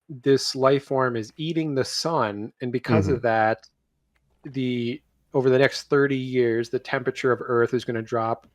this life form is eating the sun, and because of that, over the next 30 years, the temperature of Earth is going to drop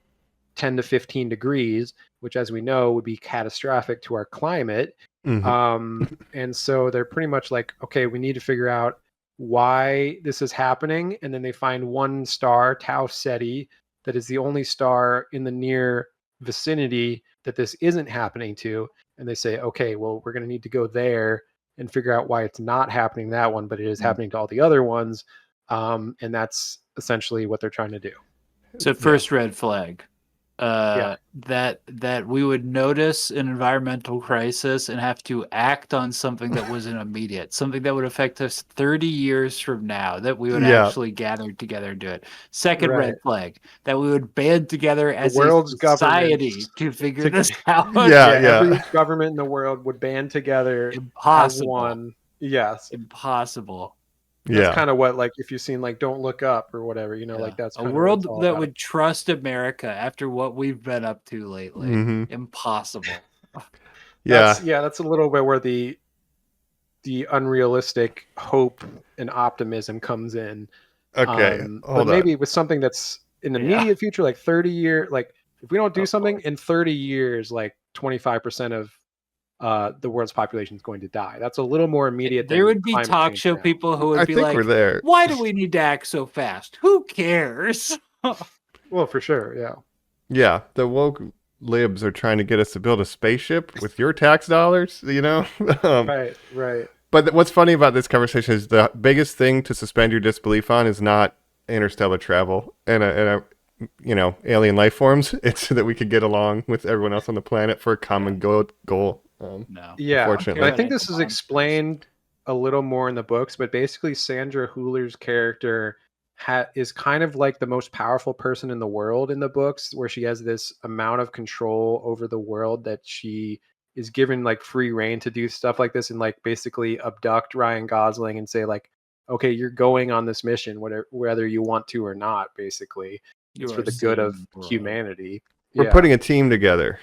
10 to 15 degrees, which, as we know, would be catastrophic to our climate. Mm-hmm. And so they're pretty much like, okay, we need to figure out why this is happening. And then they find one star, Tau Ceti, that is the only star in the near vicinity that this isn't happening to. And they say, okay, well, we're going to need to go there and figure out why it's not happening that one, but it is happening to all the other ones. And that's essentially what they're trying to do. So first red flag. Yeah. That we would notice an environmental crisis and have to act on something that wasn't immediate, something that would affect us 30 years from now, that we would actually gather together and do it. Second red flag, that we would band together as world's a society governments to figure this out. Every government in the world would band together Impossible. as one. Yes. Impossible. That's kind of what, like, if you've seen like Don't Look Up or whatever, like that's a world that would trust America after what we've been up to lately. Impossible. That's a little bit where the unrealistic hope and optimism comes in. Okay, but maybe with something that's in the immediate future, like 30 years, like if we don't do something in 30 years, like 25% of the world's population is going to die. That's a little more immediate. There would be talk show people who would be like, we're there. Why do we need to act so fast? Who cares? Well, for sure. Yeah. Yeah. The woke libs are trying to get us to build a spaceship with your tax dollars, Right. But what's funny about this conversation is the biggest thing to suspend your disbelief on is not interstellar travel and alien life forms. It's that we could get along with everyone else on the planet for a common goal. No. Yeah. Unfortunately. I think this is explained a little more in the books, but basically Sandra Hüller's character is kind of like the most powerful person in the world in the books, where she has this amount of control over the world that she is given like free reign to do stuff like this and like basically abduct Ryan Gosling and say like, okay, you're going on this mission, whether you want to or not, basically. It's for the good of humanity. We're putting a team together,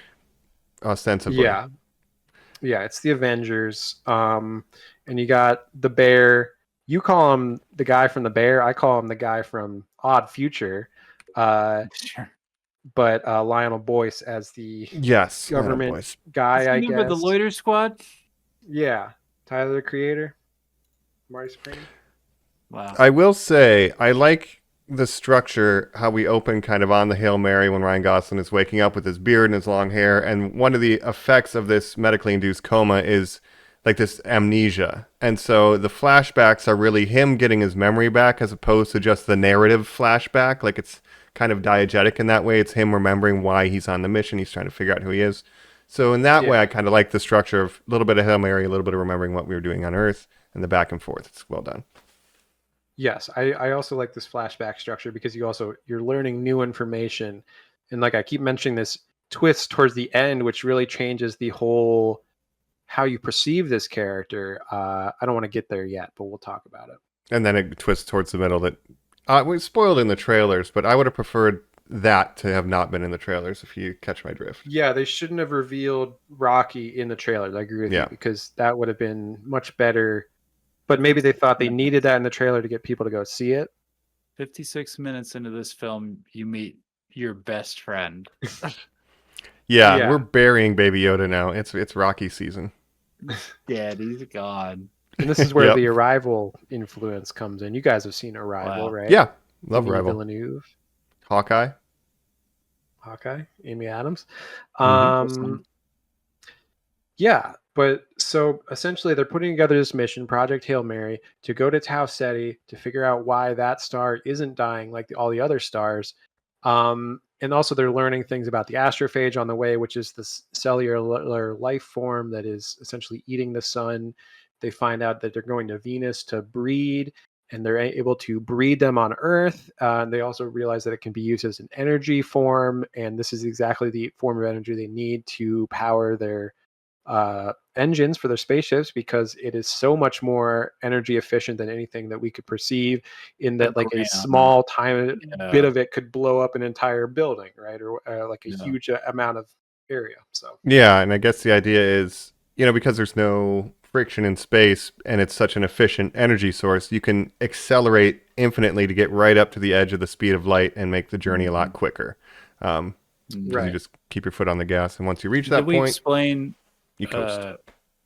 ostensibly. Yeah, it's the Avengers. And you got the Bear. You call him the guy from the Bear. I call him the guy from Odd Future. Sure. But Lionel Boyce as the government guy, I guess. Remember the Loiter Squad? Yeah, Tyler the Creator. Marty Supreme. Wow. I will say, I like the structure, how we open kind of on the Hail Mary when Ryan Gosling is waking up with his beard and his long hair. And one of the effects of this medically induced coma is like this amnesia. And so the flashbacks are really him getting his memory back as opposed to just the narrative flashback. Like it's kind of diegetic in that way. It's him remembering why he's on the mission. He's trying to figure out who he is. So in that way, I kind of like the structure of a little bit of Hail Mary, a little bit of remembering what we were doing on Earth, and the back and forth. It's well done. Yes, I also like this flashback structure because you're learning new information, and like I keep mentioning this twist towards the end, which really changes the whole how you perceive this character. I don't want to get there yet, but we'll talk about it. And then it twists towards the middle that we spoiled in the trailers, but I would have preferred that to have not been in the trailers, if you catch my drift. Yeah, they shouldn't have revealed Rocky in the trailers. I agree with you, because that would have been much better. But maybe they thought they needed that in the trailer to get people to go see it. 56 minutes into this film, you meet your best friend. Yeah, we're burying Baby Yoda now. It's Rocky season. Daddy's gone. And this is where the Arrival influence comes in. You guys have seen Arrival, right? Yeah, love Denis Arrival. Villeneuve. Hawkeye, Amy Adams. Mm-hmm. Yeah, but so essentially they're putting together this mission, Project Hail Mary, to go to Tau Ceti to figure out why that star isn't dying like all the other stars. And also they're learning things about the astrophage on the way, which is this cellular life form that is essentially eating the sun. They find out that they're going to Venus to breed, and they're able to breed them on Earth. They also realize that it can be used as an energy form, and this is exactly the form of energy they need to power their engines for their spaceships, because it is so much more energy efficient than anything that we could perceive, in that like a small time bit of it could blow up an entire building, right? Or like a huge amount of area. So yeah, and I guess the idea is, because there's no friction in space and it's such an efficient energy source, you can accelerate infinitely to get right up to the edge of the speed of light and make the journey a lot quicker. You just keep your foot on the gas, and once you reach that Did we point, explain you coast.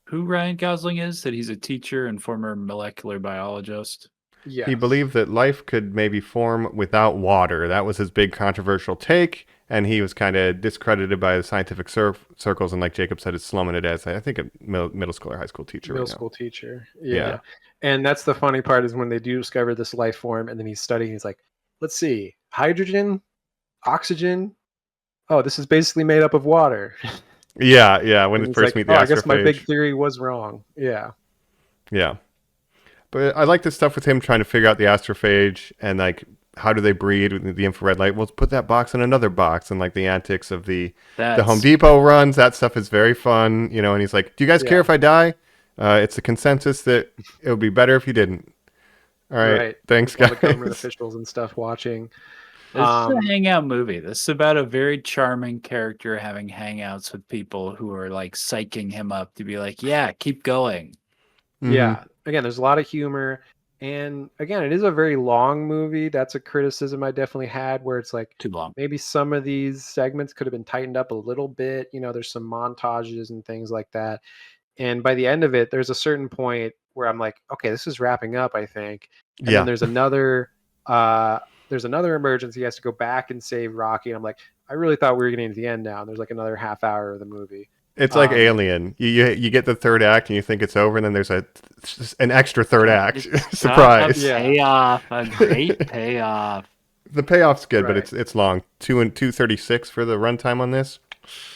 who Ryan Gosling is? That he's a teacher and former molecular biologist. yeah, He believed that life could maybe form without water. That was his big controversial take, and he was kind of discredited by the scientific circles, and like Jacob said, is slumming it as, I think, a middle school or high school teacher. Middle school teacher. Yeah. And that's the funny part, is when they do discover this life form, and then he's studying, he's like, let's see, hydrogen, oxygen. Oh, this is basically made up of water. Yeah. When they first meet the astrophage. I guess my big theory was wrong. Yeah. But I like this stuff with him trying to figure out the astrophage and like how do they breed with the infrared light. Well, let's put that box in another box, and like the antics of the Home Depot runs. That stuff is very fun, And he's like, "Do you guys care if I die?" It's a consensus that it would be better if you didn't. All right. Thanks, guys. All the government officials and stuff watching. This is a hangout movie. This is about a very charming character having hangouts with people who are like psyching him up to be like, yeah, keep going. Yeah. Again, there's a lot of humor. And again, it is a very long movie. That's a criticism I definitely had, where it's like Too long. maybe some of these segments could have been tightened up a little bit. There's some montages and things like that. And by the end of it, there's a certain point where I'm like, okay, this is wrapping up, I think. And then there's another emergency. He has to go back and save Rocky. And I'm like, I really thought we were getting to the end now. And there's like another half hour of the movie. It's like Alien. You get the third act and you think it's over, and then there's an extra third act. Surprise! Payoff, a great payoff. The payoff's good, but it's long. 2:36 for the runtime on this.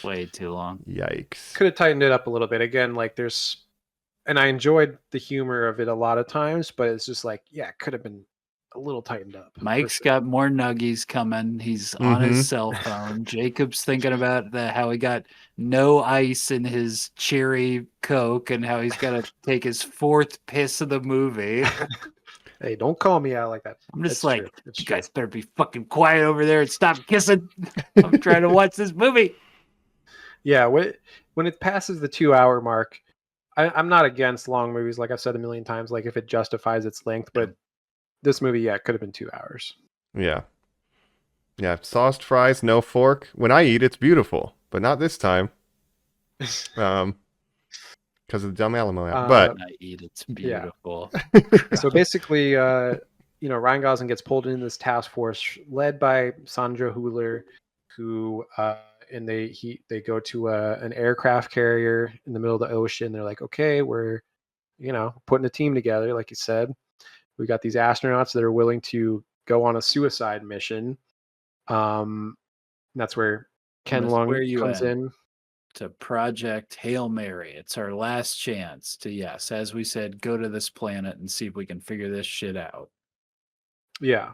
Way too long. Yikes! Could have tightened it up a little bit. Again, like and I enjoyed the humor of it a lot of times, but it's just like, it could have been a little tightened up. Mike's got more nuggies coming. He's on his cell phone. Jacob's thinking about how he got no ice in his cherry Coke and how he's got to take his fourth piss of the movie. Hey, don't call me out like that. I'm just you guys better be fucking quiet over there and stop kissing. I'm trying to watch this movie. Yeah, when it passes the 2-hour mark, I'm not against long movies, like I've said a million times, like if it justifies its length, but this movie, it could have been 2 hours. Yeah. Sauced fries, no fork. When I eat, it's beautiful, but not this time. because of the Del Alamo app. Uh, I eat. It's Yeah. beautiful. So basically, Ryan Gosling gets pulled into this task force led by Sandra Hüller, who and they go to an aircraft carrier in the middle of the ocean. They're like, okay, we're putting a team together, like you said. We got these astronauts that are willing to go on a suicide mission. That's where Ken That's Lung where you comes end. in. To Project Hail Mary. It's our last chance to, yes, as we said, go to this planet and see if we can figure this shit out. Yeah.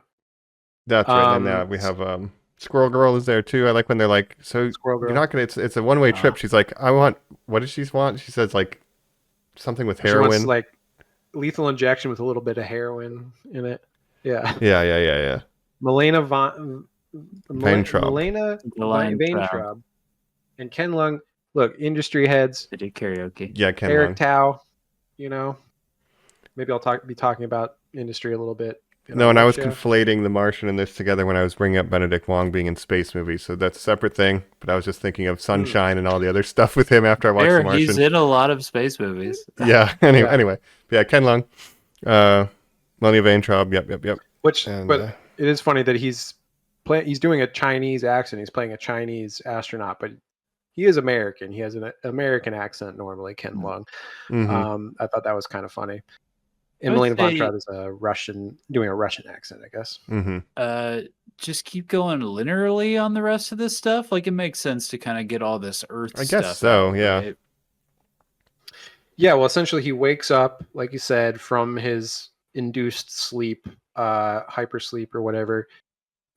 That's right. And we have Squirrel Girl is there too. I like when they're like, so Squirrel you're Girl. not gonna. It's a one-way trip. She's like, I want. What does she want? She says like something with She heroin. wants like lethal injection with a little bit of heroin in it. Yeah. Yeah. Milena Vaintraub. Vaintraub. And Ken Lung, look, industry heads. They do karaoke. Yeah, Ken Eric Lung. Tao, maybe I'll be talking about industry a little bit. No, and I was conflating The Martian and this together when I was bringing up Benedict Wong being in space movies, so that's a separate thing. But I was just thinking of Sunshine and all the other stuff with him after I watched The Martian. He's in a lot of space movies. Yeah. Anyway, yeah, Ken Lung, Melania Vaintraub. Yep. But it is funny that he's doing a Chinese accent. He's playing a Chinese astronaut, but he is American. He has an American accent normally, Ken Lung. Mm-hmm. I thought that was kind of funny. And Milena Vaintraub is doing a Russian accent, I guess. Mm-hmm. Just keep going linearly on the rest of this stuff. Like, it makes sense to kind of get all this Earth stuff. I guess so, out, yeah. right? Yeah, well, essentially he wakes up, like you said, from his induced sleep, hypersleep or whatever,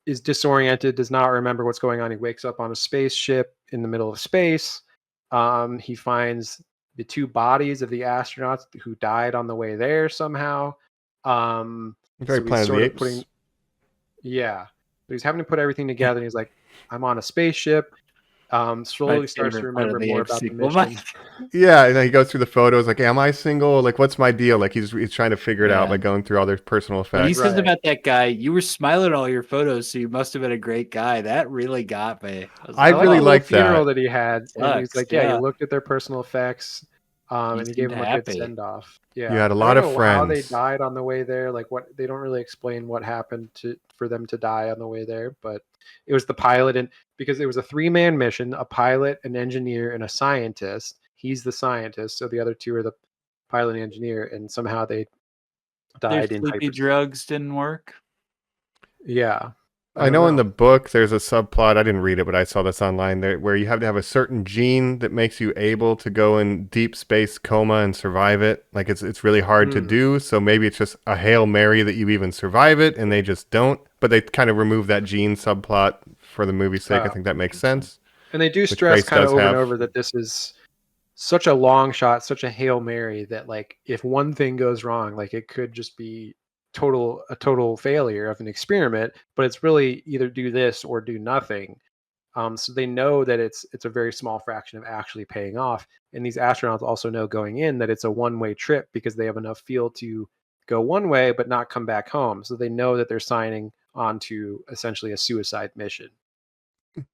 is disoriented, does not remember what's going on. He wakes up on a spaceship in the middle of space. He finds the two bodies of the astronauts who died on the way there somehow. Very Planet of the Apes. But he's having to put everything together, and he's like, I'm on a spaceship. Slowly starts to remember more about the mission. Yeah, and then he goes through the photos, like, am I single? Like, what's my deal? Like, he's trying to figure it out, like going through all their personal effects. When he says about that guy, you were smiling all your photos, so you must have been a great guy. That really got me. I really liked that funeral that he had. And he's like, he looked at their personal effects, and he gave them a good send off. Yeah, you had a lot of friends. How they died on the way there, like what they don't really explain what happened for them to die on the way there, but it was the pilot, and because it was a 3-man mission, a pilot, an engineer, and a scientist. He's the scientist, so the other two are the pilot and engineer, and somehow they died in sleepy drugs didn't work. Yeah. I know in the book there's a subplot, I didn't read it, but I saw this online, there where you have to have a certain gene that makes you able to go in deep space coma and survive it. Like it's really hard to do, so maybe it's just a Hail Mary that you even survive it, and they just don't. But they kind of remove that gene subplot for the movie's sake. I think that makes sense. And they do stress kind of over and over that this is such a long shot, such a Hail Mary that, like, if one thing goes wrong, like, it could just be a total failure of an experiment, but it's really either do this or do nothing. So they know that it's a very small fraction of actually paying off. And these astronauts also know going in that it's a one-way trip because they have enough fuel to go one way but not come back home. So they know that they're signing on to essentially a suicide mission.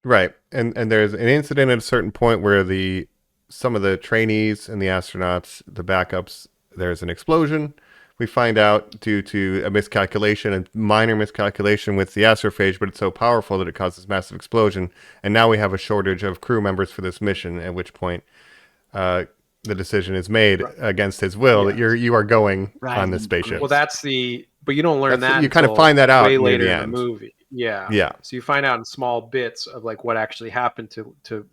Right. And there's an incident at a certain point where some of the trainees and the astronauts, the backups, there's an explosion. We find out due to a miscalculation, a minor miscalculation with the astrophage, but it's so powerful that it causes massive explosion. And now we have a shortage of crew members for this mission, at which point the decision is made against his will that you are going on the spaceship. Well, but you don't learn that. You kind of find that out way later in the movie. Yeah. Yeah. So you find out in small bits of like what actually happened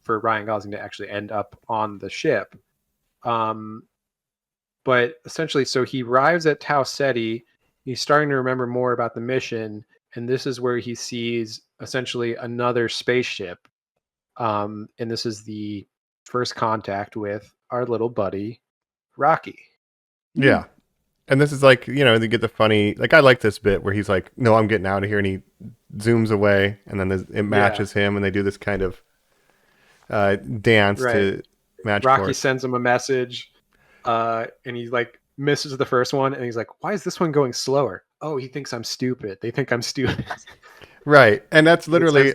for Ryan Gosling to actually end up on the ship. But essentially, so he arrives at Tau Ceti. He's starting to remember more about the mission, and this is where he sees essentially another spaceship. And this is the first contact with our little buddy, Rocky. Yeah. And this is like, they get the funny, like, I like this bit where he's like, no, I'm getting out of here. And he zooms away, and then it matches him, and they do this kind of dance to match. Rocky sends him a message. And he like misses the first one, and he's like, why is this one going slower? Oh, he thinks I'm stupid. They think I'm stupid. Right. And that's literally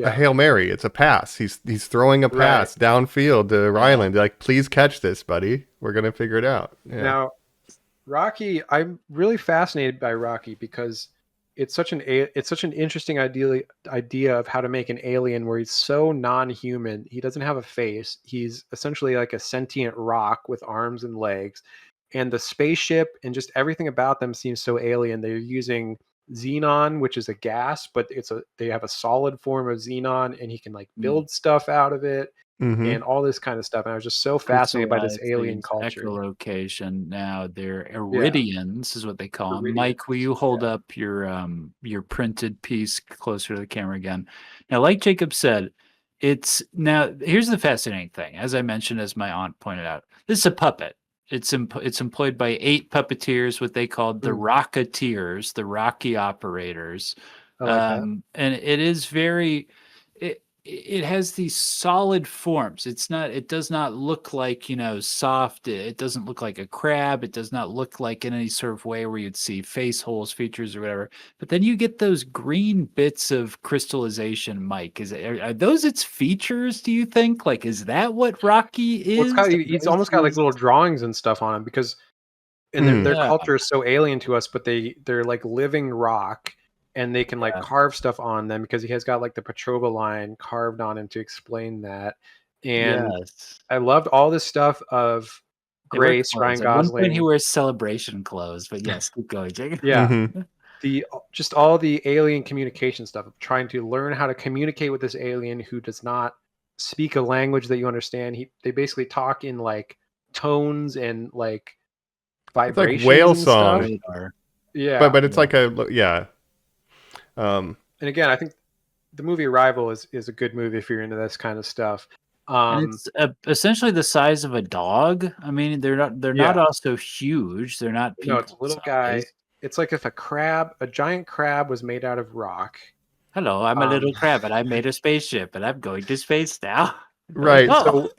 a Hail Mary. It's a pass. He's throwing a pass downfield to Ryland. Like, please catch this, buddy. We're gonna figure it out. Yeah. Now, Rocky, I'm really fascinated by Rocky because it's such an interesting idea of how to make an alien where he's so non-human. He doesn't have a face. He's essentially like a sentient rock with arms and legs, and the spaceship and just everything about them seems so alien. They're using xenon, which is a gas, but they have a solid form of xenon, and he can like build stuff out of it. And all this kind of stuff. And I was just so fascinated by this alien culture. Echolocation. Now they're Iridians, is what they call them. Mike, will you hold up your printed piece closer to the camera again? Now, like Jacob said, here's the fascinating thing. As I mentioned, as my aunt pointed out, this is a puppet. It's employed by 8 puppeteers, what they called the Rocketeers, the Rocky operators. And it is very. It has these solid forms. It does not look like, soft. It doesn't look like a crab. It does not look like in any sort of way where you'd see face holes, features, or whatever. But then you get those green bits of crystallization, Mike. Are those its features, do you think? Like, is that what Rocky is? Well, it's almost got like little drawings and stuff on him because their culture is so alien to us, but they're like living rock. And they can like carve stuff on them because he has got like the Petrova line carved on him to explain that. And I loved all this stuff of Grace, Ryan Gosling. At one point he wears celebration clothes, but yes, keep going, Jake. Yeah. Just all the alien communication stuff of trying to learn how to communicate with this alien who does not speak a language that you understand. They basically talk in like tones and like vibrations. It's like whale song. Yeah. But it's like and again, I think the movie Arrival is a good movie if you're into this kind of stuff. And it's essentially the size of a dog. I mean, they're not also huge. They're not. No, it's a little guy. It's like if a giant crab was made out of rock. Hello, I'm a little crab, and I made a spaceship, and I'm going to space now. Right. So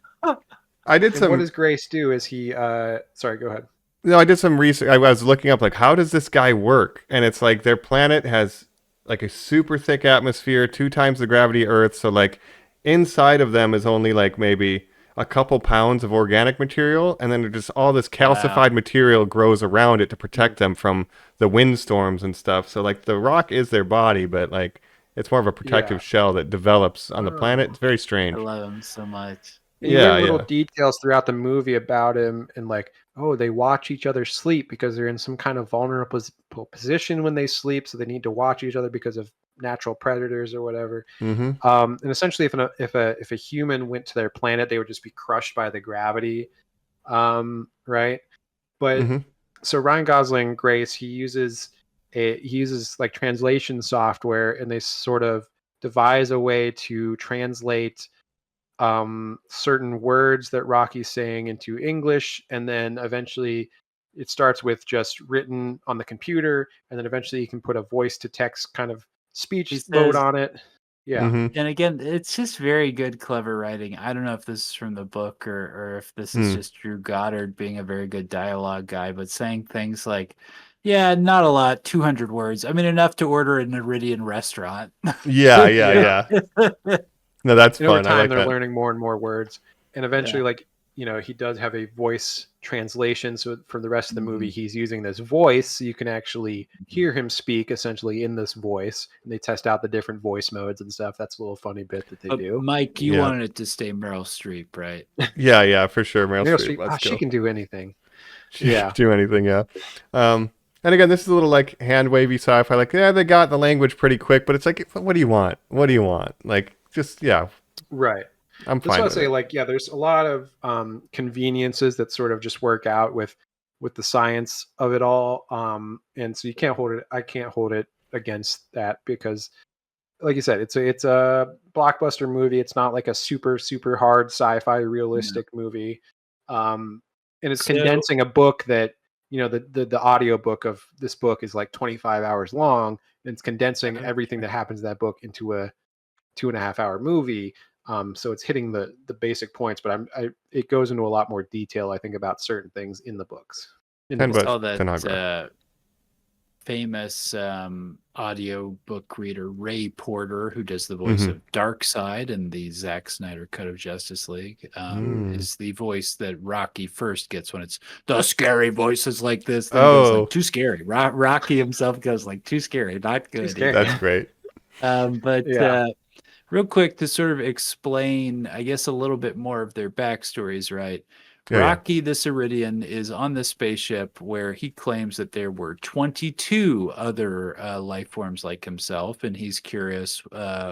I did some. What does Grace do? Is he? Sorry, go ahead. No, I did some research. I was looking up like how does this guy work, and it's like their planet has like a super thick atmosphere, 2 times the gravity of Earth. So like inside of them is only like maybe a couple pounds of organic material. And then just all this calcified material grows around it to protect them from the windstorms and stuff. So like the rock is their body, but like it's more of a protective shell that develops on the planet. It's very strange. I love him so much. And you get little details throughout the movie about him and like, they watch each other sleep because they're in some kind of vulnerable position when they sleep. So they need to watch each other because of natural predators or whatever. And essentially if a human went to their planet, they would just be crushed by the gravity. Right. But so Ryan Gosling, Grace, he uses like translation software, and they sort of devise a way to translate certain words that Rocky's saying into English, and then eventually it starts with just written on the computer, and then eventually you can put a voice to text kind of speech mode on it. And again, it's just very good, clever writing. I don't know if this is from the book or if this is just Drew Goddard being a very good dialogue guy, but saying things like, not a lot, 200 words. I mean, enough to order an Iridian restaurant. Yeah. No, that's fun. Over time, I like they're that. learning more and more words, and eventually, he does have a voice translation. So for the rest of the movie, he's using this voice, so you can actually hear him speak essentially in this voice. And they test out the different voice modes and stuff. That's a little funny bit that they do. Mike, you wanted it to stay Meryl Streep, right? Yeah, for sure. Meryl Streep. She can do anything. She can do anything. Yeah. And again, this is a little like hand wavy sci-fi. Like, they got the language pretty quick, but it's like, what do you want? What do you want? Like. Just right. I'm fine. That's what I say. Like, there's a lot of conveniences that sort of just work out with the science of it all. And so you can't hold it. I can't hold it against that because, like you said, it's a blockbuster movie. It's not like a super super hard sci-fi realistic movie. And it's condensing a book that the audio book of this book is like 25 hours long. And it's condensing everything that happens in that book into a 2.5-hour movie, so it's hitting the basic points, but it goes into a lot more detail, I think, about certain things in the books. I saw that famous audio book reader Ray Porter, who does the voice of Darkseid in the Zack Snyder cut of Justice League, is the voice that Rocky first gets when it's the scary voices like this. Then goes like, too scary. Rocky himself goes like, too scary, not good. scary. That's great. Real quick to sort of explain, I guess, a little bit more of their backstories, right? Yeah, Rocky the Ceridian is on the spaceship where he claims that there were 22 other life forms like himself, and he's curious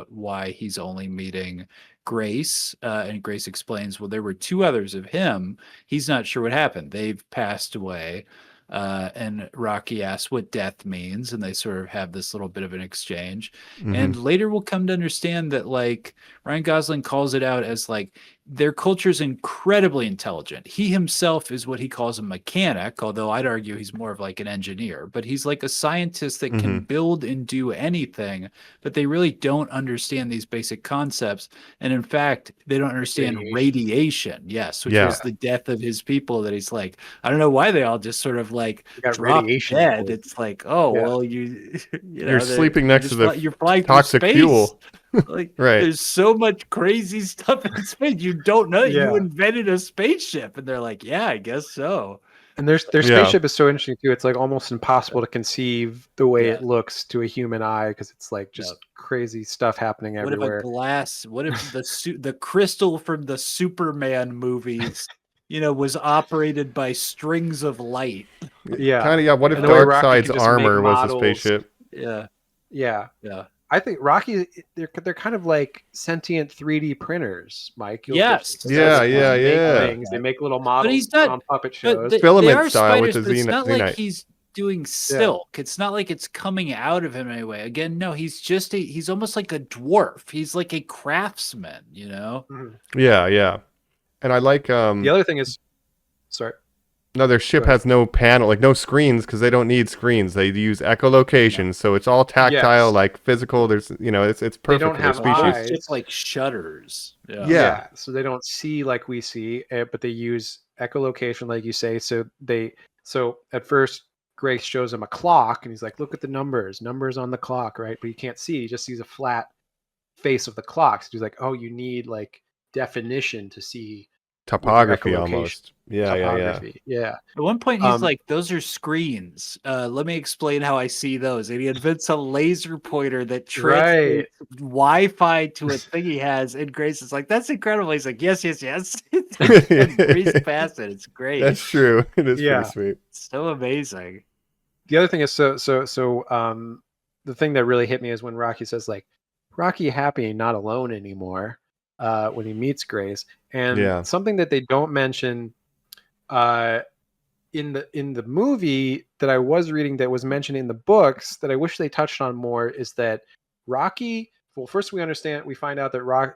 why he's only meeting Grace. And Grace explains, well, there were 2 others of him. He's not sure what happened. They've passed away. And Rocky asks what death means, and they sort of have this little bit of an exchange. And later we'll come to understand that, like, Ryan Gosling calls it out as like their culture is incredibly intelligent. He himself is what he calls a mechanic, although I'd argue he's more of like an engineer, but he's like a scientist that can build and do anything, but they really don't understand these basic concepts. And in fact, they don't understand radiation. Yes, which was the death of his people, that he's like, I don't know why they all just sort of like drop dead. It's like, well, you're sleeping next to the you're flying toxic through space. fuel. Like, Right. There's so much crazy stuff in space. You don't know. You invented a spaceship, and they're like, yeah, I guess so. And their spaceship is so interesting too. It's like almost impossible to conceive the way it looks to a human eye, because it's like just crazy stuff happening everywhere. What if the crystal from the Superman movies, was operated by strings of light? Yeah. What if Darkseid's armor was a spaceship? Yeah. I think Rocky, they're kind of like sentient 3D printers, Mike. Yes. Things. They make little models on puppet shows. Filament style with the It's not like Xenite. he's doing silk. It's not like it's coming out of him anyway. Again, no, he's almost like a dwarf. He's like a craftsman, Yeah. And I like the other thing is, sorry. No, their ship has no panel, like no screens, because they don't need screens. They use echolocation, so it's all tactile, like physical. There's, it's perfect. They don't have eyes. It's like shutters. Yeah. So they don't see like we see, but they use echolocation, like you say. So at first, Grace shows him a clock, and he's like, "Look at the numbers on the clock, right?" But he can't see. He just sees a flat face of the clock. So he's like, "Oh, you need like definition to see." Topography almost. Yeah. At one point he's like, those are screens. Let me explain how I see those. And he invents a laser pointer that translates Wi-Fi to a thing he has. And Grace is like, that's incredible. He's like, yes. Breeze past it. It's great. That's true. It is pretty sweet. It's so amazing. The other thing is the thing that really hit me is when Rocky says like, Rocky happy, not alone anymore. When he meets Grace, and something that they don't mention in the movie that I was reading that was mentioned in the books that I wish they touched on more is that Rocky. Well, first we find out that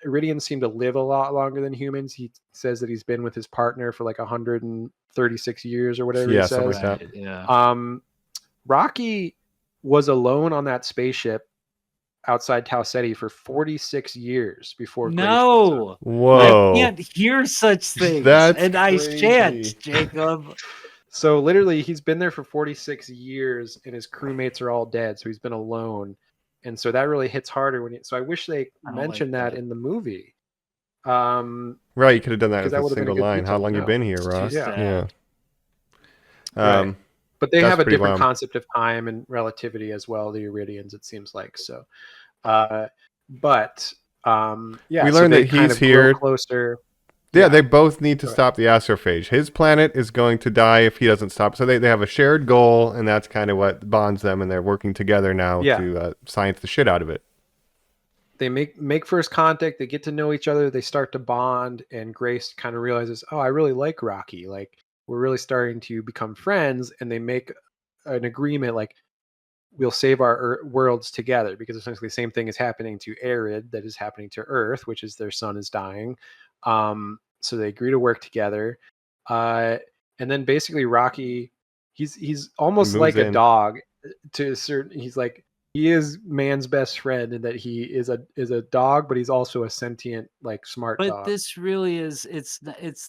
Iridians seem to live a lot longer than humans. He says that he's been with his partner for like 136 years or whatever. He says. Like that. Rocky was alone on that spaceship outside Tau Ceti for 46 years before. No, whoa! I can't hear such things, and I shan't, Jacob. So literally, he's been there for 46 years, and his crewmates are all dead. So he's been alone, and so that really hits harder so I wish they mentioned that in the movie. Right, you could have done that as a single line. How long you been here, Ross? Yeah. But they have a different concept of time and relativity as well, the Iridians, it seems like. So, we learned that he's here closer. Yeah, they both need to stop the astrophage. His planet is going to die if he doesn't stop. So they have a shared goal, and that's kind of what bonds them, and they're working together now to science the shit out of it. They make first contact. They get to know each other. They start to bond, and Grace kind of realizes, oh, I really like Rocky. Like, we're really starting to become friends, and they make an agreement like we'll save our worlds together, because essentially the same thing is happening to Arid that is happening to Earth, which is their sun is dying. So they agree to work together. And then basically Rocky, he's almost like a dog to a certain, he's like he is man's best friend, in that he is a dog, but he's also a sentient, like, smart But dog. this really is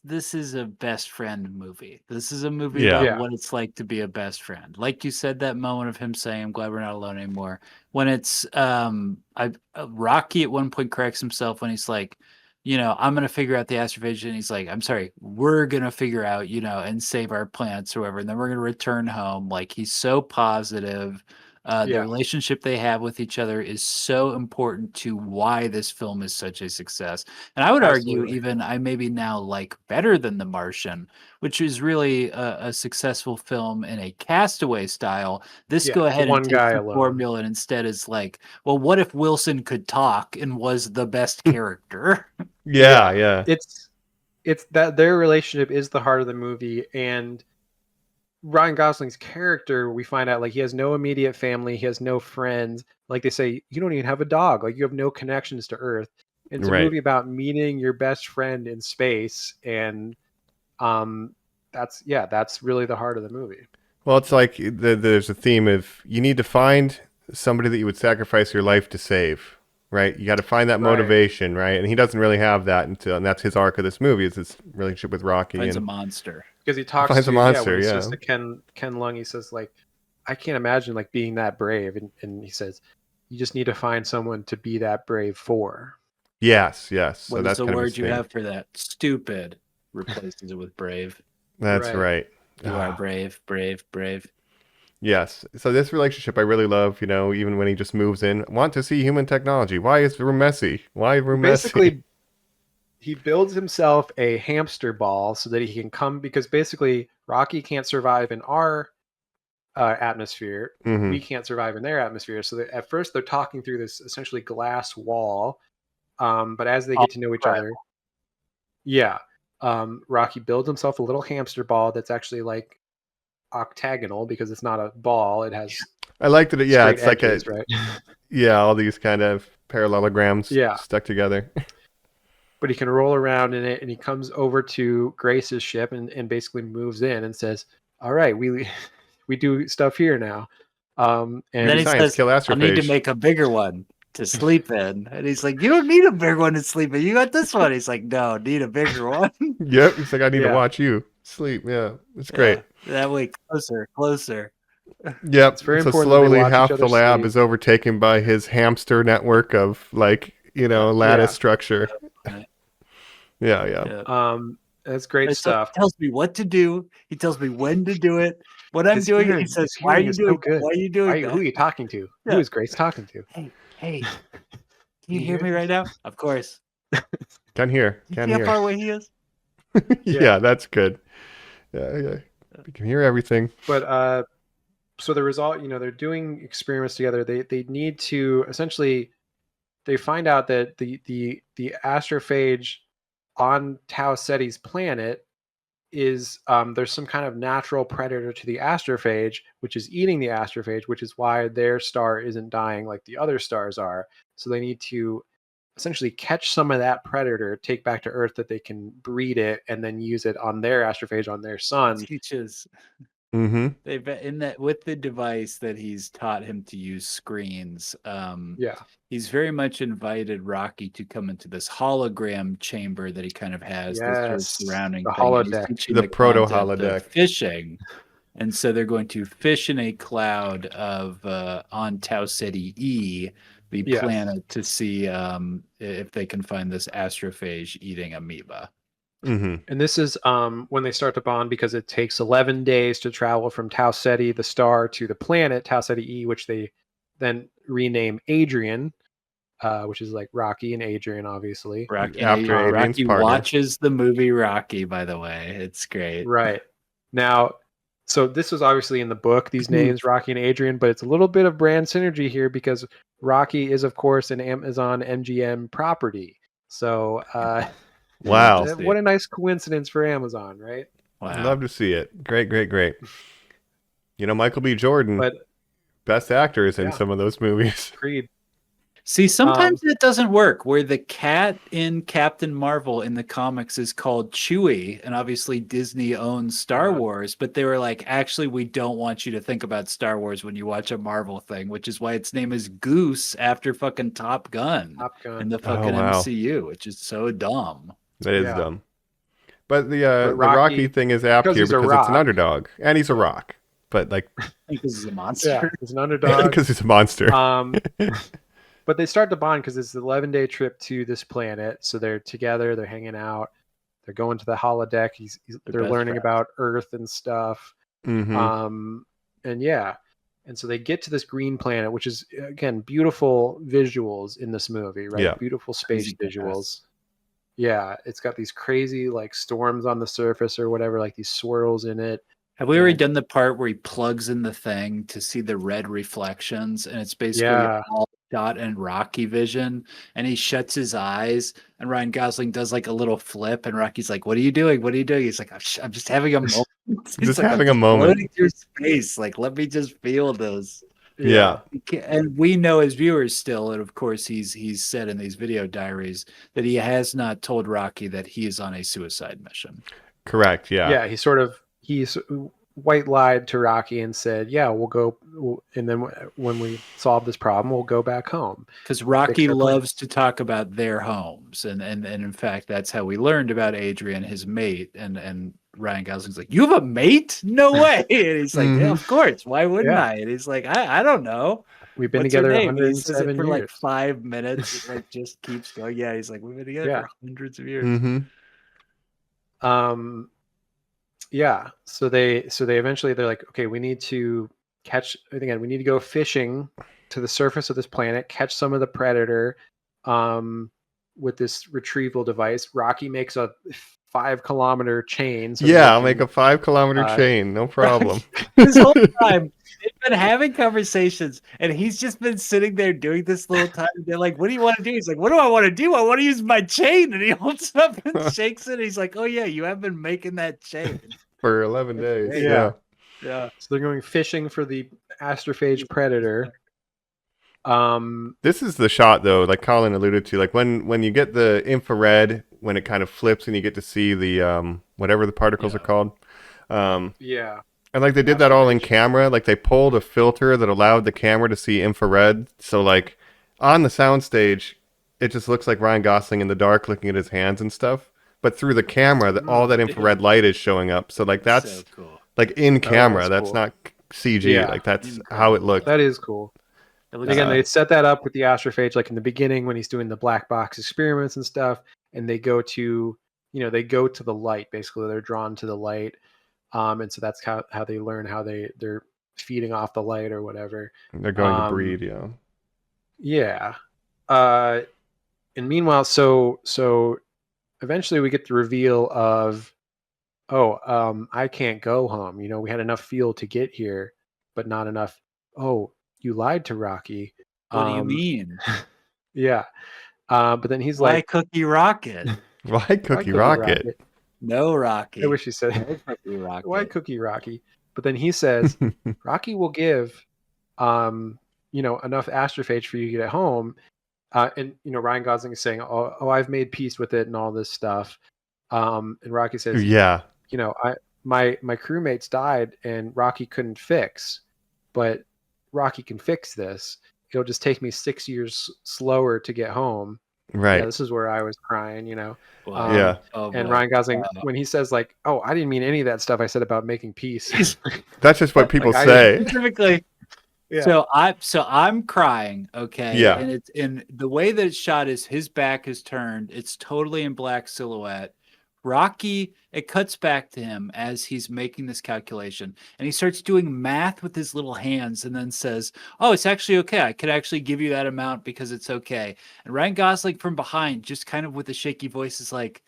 this is a best friend movie. This is a movie Yeah. about Yeah. what it's like to be a best friend. Like you said, that moment of him saying, "I'm glad we're not alone anymore." When it's Rocky at one point corrects himself when he's like, I'm gonna figure out the astrophage, and he's like, I'm sorry, we're gonna figure out, and save our plants or whatever, and then we're gonna return home. Like, he's so positive. The Yeah. relationship they have with each other is so important to why this film is such a success. And I would argue Absolutely. even I maybe now like better than The Martian, which is really a successful film in a Castaway style. This Yeah, go the ahead and one takes guy the alone. formula and instead is like, well, what if Wilson could talk and was the best character? Yeah. It's that their relationship is the heart of the movie, and Ryan Gosling's character, we find out, like, he has no immediate family, he has no friends. Like they say, you don't even have a dog. Like, you have no connections to Earth. It's a Right. movie about meeting your best friend in space, and that's really the heart of the movie. Well, it's like there's a theme of you need to find somebody that you would sacrifice your life to save, right? You got to find that Right. motivation, right? And he doesn't really have that and that's his arc of this movie, is his relationship with Rocky. Finds a And monster. Because he talks finds a to monster, when he yeah. says to Ken Lung, he says, like, I can't imagine, like, being that brave, and he says, you just need to find someone to be that brave for. yes. So What is that's the kind of word his you theme. have for that? Stupid. Replaces it with brave. That's right. You are brave, brave, brave. Yes. So this relationship I really love, even when he just moves in. Want to see human technology. Why is we're messy? Why we're messy? Basically, he builds himself a hamster ball so that he can come, because basically Rocky can't survive in our atmosphere. Mhm. We can't survive in their atmosphere. So at first they're talking through this essentially glass wall, but as they get to know each other, Rocky builds himself a little hamster ball that's actually like octagonal, because it's not a ball. It has I liked it. Yeah, straight it's like edges, right? all these kind of parallelograms Yeah. stuck together. But he can roll around in it, and he comes over to Grace's ship and basically moves in and says, all right, we do stuff here now. And then he Science says, kill I need to astrophage. make a bigger one to sleep in. And he's like, you don't need a bigger one to sleep in. You got this one. He's like, no, need a bigger one. Yep. He's like, I need to Yeah. watch you sleep. Yeah. It's great. Yeah, that way, closer. Yep. It's very so important that they slowly watch half each the other lab sleep. is overtaken by his hamster network of lattice Yeah. structure. Right. Yeah. That's great He stuff. tells me what to do. He tells me when to do it. When I'm His doing it, hearing- he says, his why are hearing you is so doing good. that? Why are you doing that? Who are you talking to? Yeah. Who is Grace talking to? Hey, can you hear me right now? Of course. Can hear. You Can see how hear. far away he is? Yeah, that's good. Yeah. You can hear everything. But so the result, they're doing experiments together. They need to essentially, they find out that the astrophage on Tau Ceti's planet is there's some kind of natural predator to the astrophage, which is eating the astrophage, which is why their star isn't dying like the other stars are. So they need to essentially catch some of that predator, take back to Earth, that they can breed it and then use it on their astrophage, on their sun. Teaches. Mm-hmm. They've in that with the device that he's taught him to use screens. He's very much invited Rocky to come into this hologram chamber that he kind of has this sort of Yes, surrounding the thing. And he's holodeck. teaching The proto concept of holodeck. fishing. And so they're going to fish in a cloud of on Tau Ceti E, the planet, to see if they can find this astrophage eating amoeba. Mm-hmm. And this is when they start to bond, because it takes 11 days to travel from Tau Ceti, the star, to the planet Tau Ceti E, which they then rename Adrian, which is like Rocky and Adrian, obviously. Rocky Adrian's partner. watches the movie Rocky, by the way. It's great. Right. Now, so this was obviously in the book, these names, Rocky and Adrian, but it's a little bit of brand synergy here, because Rocky is, of course, an Amazon MGM property. So, Wow. what a nice coincidence for Amazon, right? Wow. Love to see it. Great. Michael B. Jordan, But best actors in some of those movies. Creed. See, sometimes it doesn't work. Where the cat in Captain Marvel in the comics is called Chewie, and obviously Disney owns Star Wars, but they were like, actually, we don't want you to think about Star Wars when you watch a Marvel thing, which is why its name is Goose after fucking Top Gun in the fucking MCU, which is so dumb. That is dumb. But the Rocky, Rocky thing is apt here because because he's a it's an rock. underdog, and he's a rock. But like, Because he's a monster. Yeah, he's an underdog. because he's a monster. But they start to bond because it's an 11-day trip to this planet. So they're together, they're hanging out, they're going to the holodeck. They're learning about Earth and stuff. Mm-hmm. And so they get to this green planet, which is again beautiful visuals in this movie, right? Yeah. Beautiful space visuals. Yeah, it's got these crazy like storms on the surface or whatever, like these swirls in it. Have we already done the part where he plugs in the thing to see the red reflections, and it's basically all shot in Rocky vision, and he shuts his eyes, and Ryan Gosling does like a little flip, and Rocky's like, "What are you doing? What are you doing?" He's like, "I'm just having a moment." Just having a moment. Floating through space, like let me just feel those. Yeah. And we know as viewers still, and of course he's said in these video diaries that he has not told Rocky that he is on a suicide mission. Correct. Yeah. Yeah, he's white lied to Rocky and said, "Yeah, we'll go, and then when we solve this problem, we'll go back home." Because Rocky loves to talk about their homes, and in fact, that's how we learned about Adrian, his mate, and Ryan Gosling's like, "You have a mate? No way!" And he's like, "Yeah, of course. Why wouldn't I?" And he's like, "I don't know. We've been What's together her name?" 107 years for years. like 5 minutes. It like just keeps going. Yeah, he's like, "We've been together for hundreds of years." Mm-hmm. Yeah. So they eventually they're like, okay, we need to go fishing to the surface of this planet, catch some of the predator, with this retrieval device. Rocky makes a 5-kilometer chain. So I'll make a 5-kilometer chain, no problem. This whole time they've been having conversations, and he's just been sitting there doing this little time. They're like, "What do you want to do?" He's like, "What do I want to do? I want to use my chain." And he holds it up and shakes it. He's like, "Oh yeah, you have been making that chain For 11 days. Yeah. So they're going fishing for the astrophage predator. This is the shot though, like Colin alluded to, like when you get the infrared, when it kind of flips and you get to see the whatever the particles are called. And like they did that all in camera, like they pulled a filter that allowed the camera to see infrared. So like on the soundstage, it just looks like Ryan Gosling in the dark looking at his hands and stuff. But through the camera, all that infrared light is showing up. So like that's so cool. like in camera, that's cool. not CG. Yeah. Like that's how it looks. That is cool. Again, they set that up with the astrophage, like in the beginning when he's doing the black box experiments and stuff, and they go to the light. Basically, they're drawn to the light, and so that's how they learn how they're feeding off the light or whatever. They're going to breed, Yeah. And meanwhile, so eventually we get the reveal of, I can't go home. We had enough fuel to get here, but not enough. Oh, you lied to Rocky. What do you mean? Yeah. But then he's Why like, Cookie Rocket? Why Cookie Rocket? No Rocky. I wish he said, No Cookie Rocket. why Cookie Rocky? But then he says, Rocky will give, enough astrophage for you to get home. And Ryan Gosling is saying, oh, I've made peace with it and all this stuff. And Rocky says, my crewmates died and Rocky couldn't fix, but Rocky can fix this. It'll just take me 6 years slower to get home. Right. Yeah, this is where I was crying, Wow. And Ryan Gosling, when he says like, "Oh, I didn't mean any of that stuff I said about making peace." That's just what people say. Specifically. Yeah. So I'm crying, okay? Yeah. And it's in the way that it's shot is his back is turned. It's totally in black silhouette. Rocky, it cuts back to him as he's making this calculation, and he starts doing math with his little hands and then says, "Oh, it's actually okay. I could actually give you that amount because it's okay." And Ryan Gosling from behind, just kind of with a shaky voice, is like,